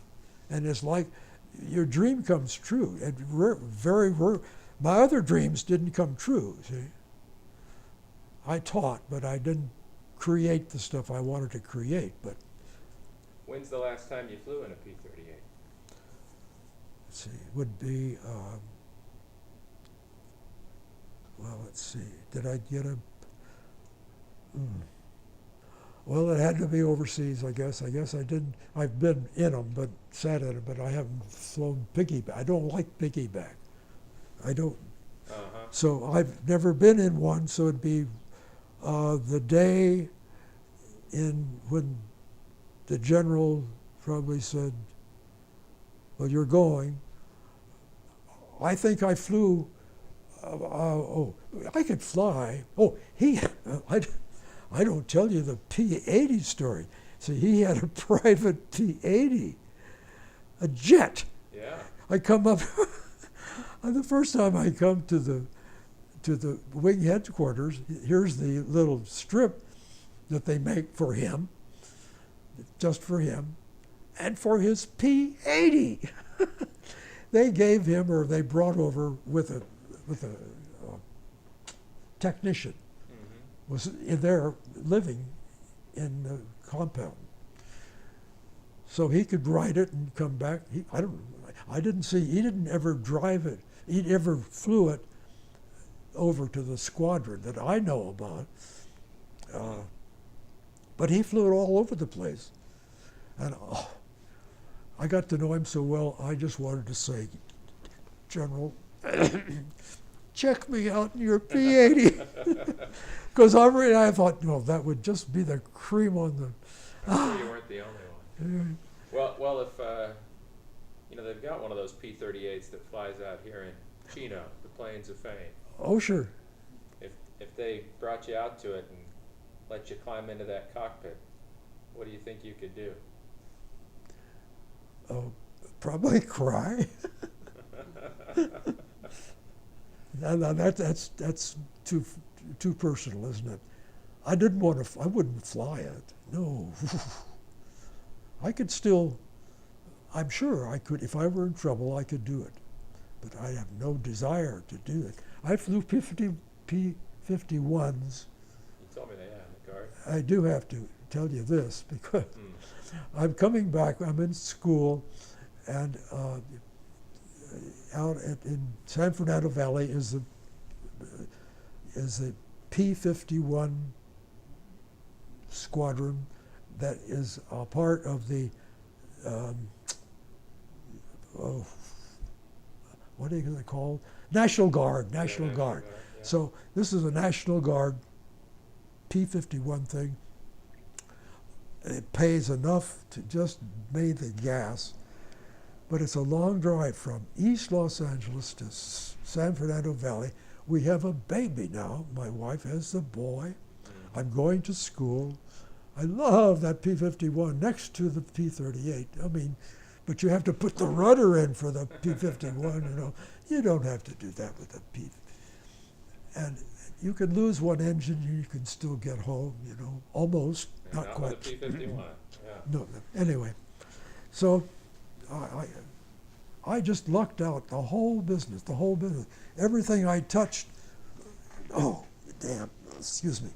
S2: And it's like your dream comes true. And very rare. My other dreams didn't come true, see. I taught, but I didn't create the stuff I wanted to create. But
S3: When's the last time you flew in a P-38?
S2: let's see, it would be, well, let's see, did I get a, well, it had to be overseas, I guess. I guess I didn't, I've been in them, but sat in them, but I haven't flown piggyback. I don't like piggyback. I don't.
S3: Uh-huh.
S2: So I've never been in one, so it'd be the day when the general probably said, well, you're going. I think I flew, I could fly. Oh, I don't tell you the P-80 story. See, he had a private P-80, a jet.
S3: Yeah.
S2: I come up, the first time I come to the wing headquarters, here's the little strip that they make for him, just for him, and for his P-80. They gave him, or they brought over with a technician, was in there living in the compound. So he could ride it and come back. I didn't see, he didn't ever drive it. He never flew it over to the squadron that I know about. But he flew it all over the place. And I got to know him so well, I just wanted to say, General, check me out in your P-80. Because I thought, no, that would just be the cream on the...
S3: I'm sure you weren't the only one. Well, if, they've got one of those P-38s that flies out here in Chino, the Plains of Fame.
S2: Oh, sure.
S3: If they brought you out to it and let you climb into that cockpit, what do you think you could do?
S2: Oh, probably cry. No, that's too personal, isn't it? I wouldn't fly it. No. I could still, I'm sure I could, if I were in trouble, I could do it. But I have no desire to do it. I flew P-51s.
S3: You told me that, yeah, in the card.
S2: I do have to tell you this because
S3: Hmm.
S2: I'm coming back. I'm in school, and in San Fernando Valley is the P-51 squadron that is a part of the oh, what are they called? National Guard. National Guard.
S3: Yeah.
S2: So this is a National Guard P-51 thing. It pays enough to just make the gas, but it's a long drive from East Los Angeles to San Fernando Valley. We have a baby now. My wife has a boy.
S3: Mm-hmm.
S2: I'm going to school. I love that P-51 next to the P-38. I mean, but you have to put the rudder in for the P-51, you know. You don't have to do that with the P. And you can lose one engine, and you can still get home, you know, almost,
S3: Yeah,
S2: not quite.
S3: with the P-51, yeah.
S2: No, anyway, so I just lucked out the whole business, everything I touched. Oh, damn! Excuse me.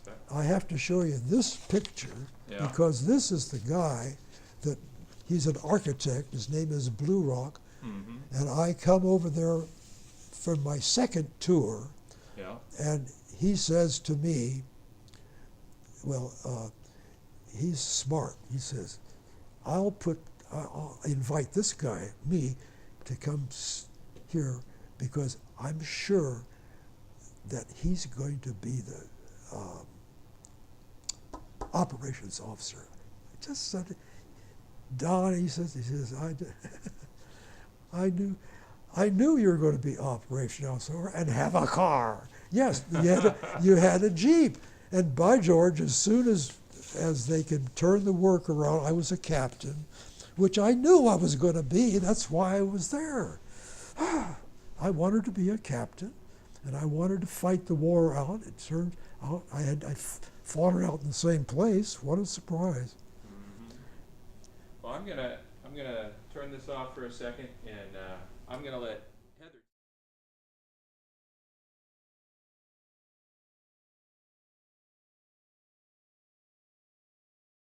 S3: That's right.
S2: I have to show you this picture
S1: Yeah.
S2: because this is the guy that he's an architect. His name is Blue Rock,
S1: Mm-hmm.
S2: and I come over there for my second tour,
S1: Yeah.
S2: and he says to me, well, he's smart. He says, I'll invite this guy, me, to come here because I'm sure that he's going to be the operations officer. Just said, Don, he says, I knew you were going to be operations officer and have a car. Yes, you had a Jeep. And by George, as soon as they could turn the work around, I was a captain, which I knew I was going to be. That's why I was there. I wanted to be a captain, and I wanted to fight the war out. It turned out I fought it out in the same place. What a surprise!
S1: Mm-hmm. Well, I'm gonna turn this off for a second, and I'm gonna let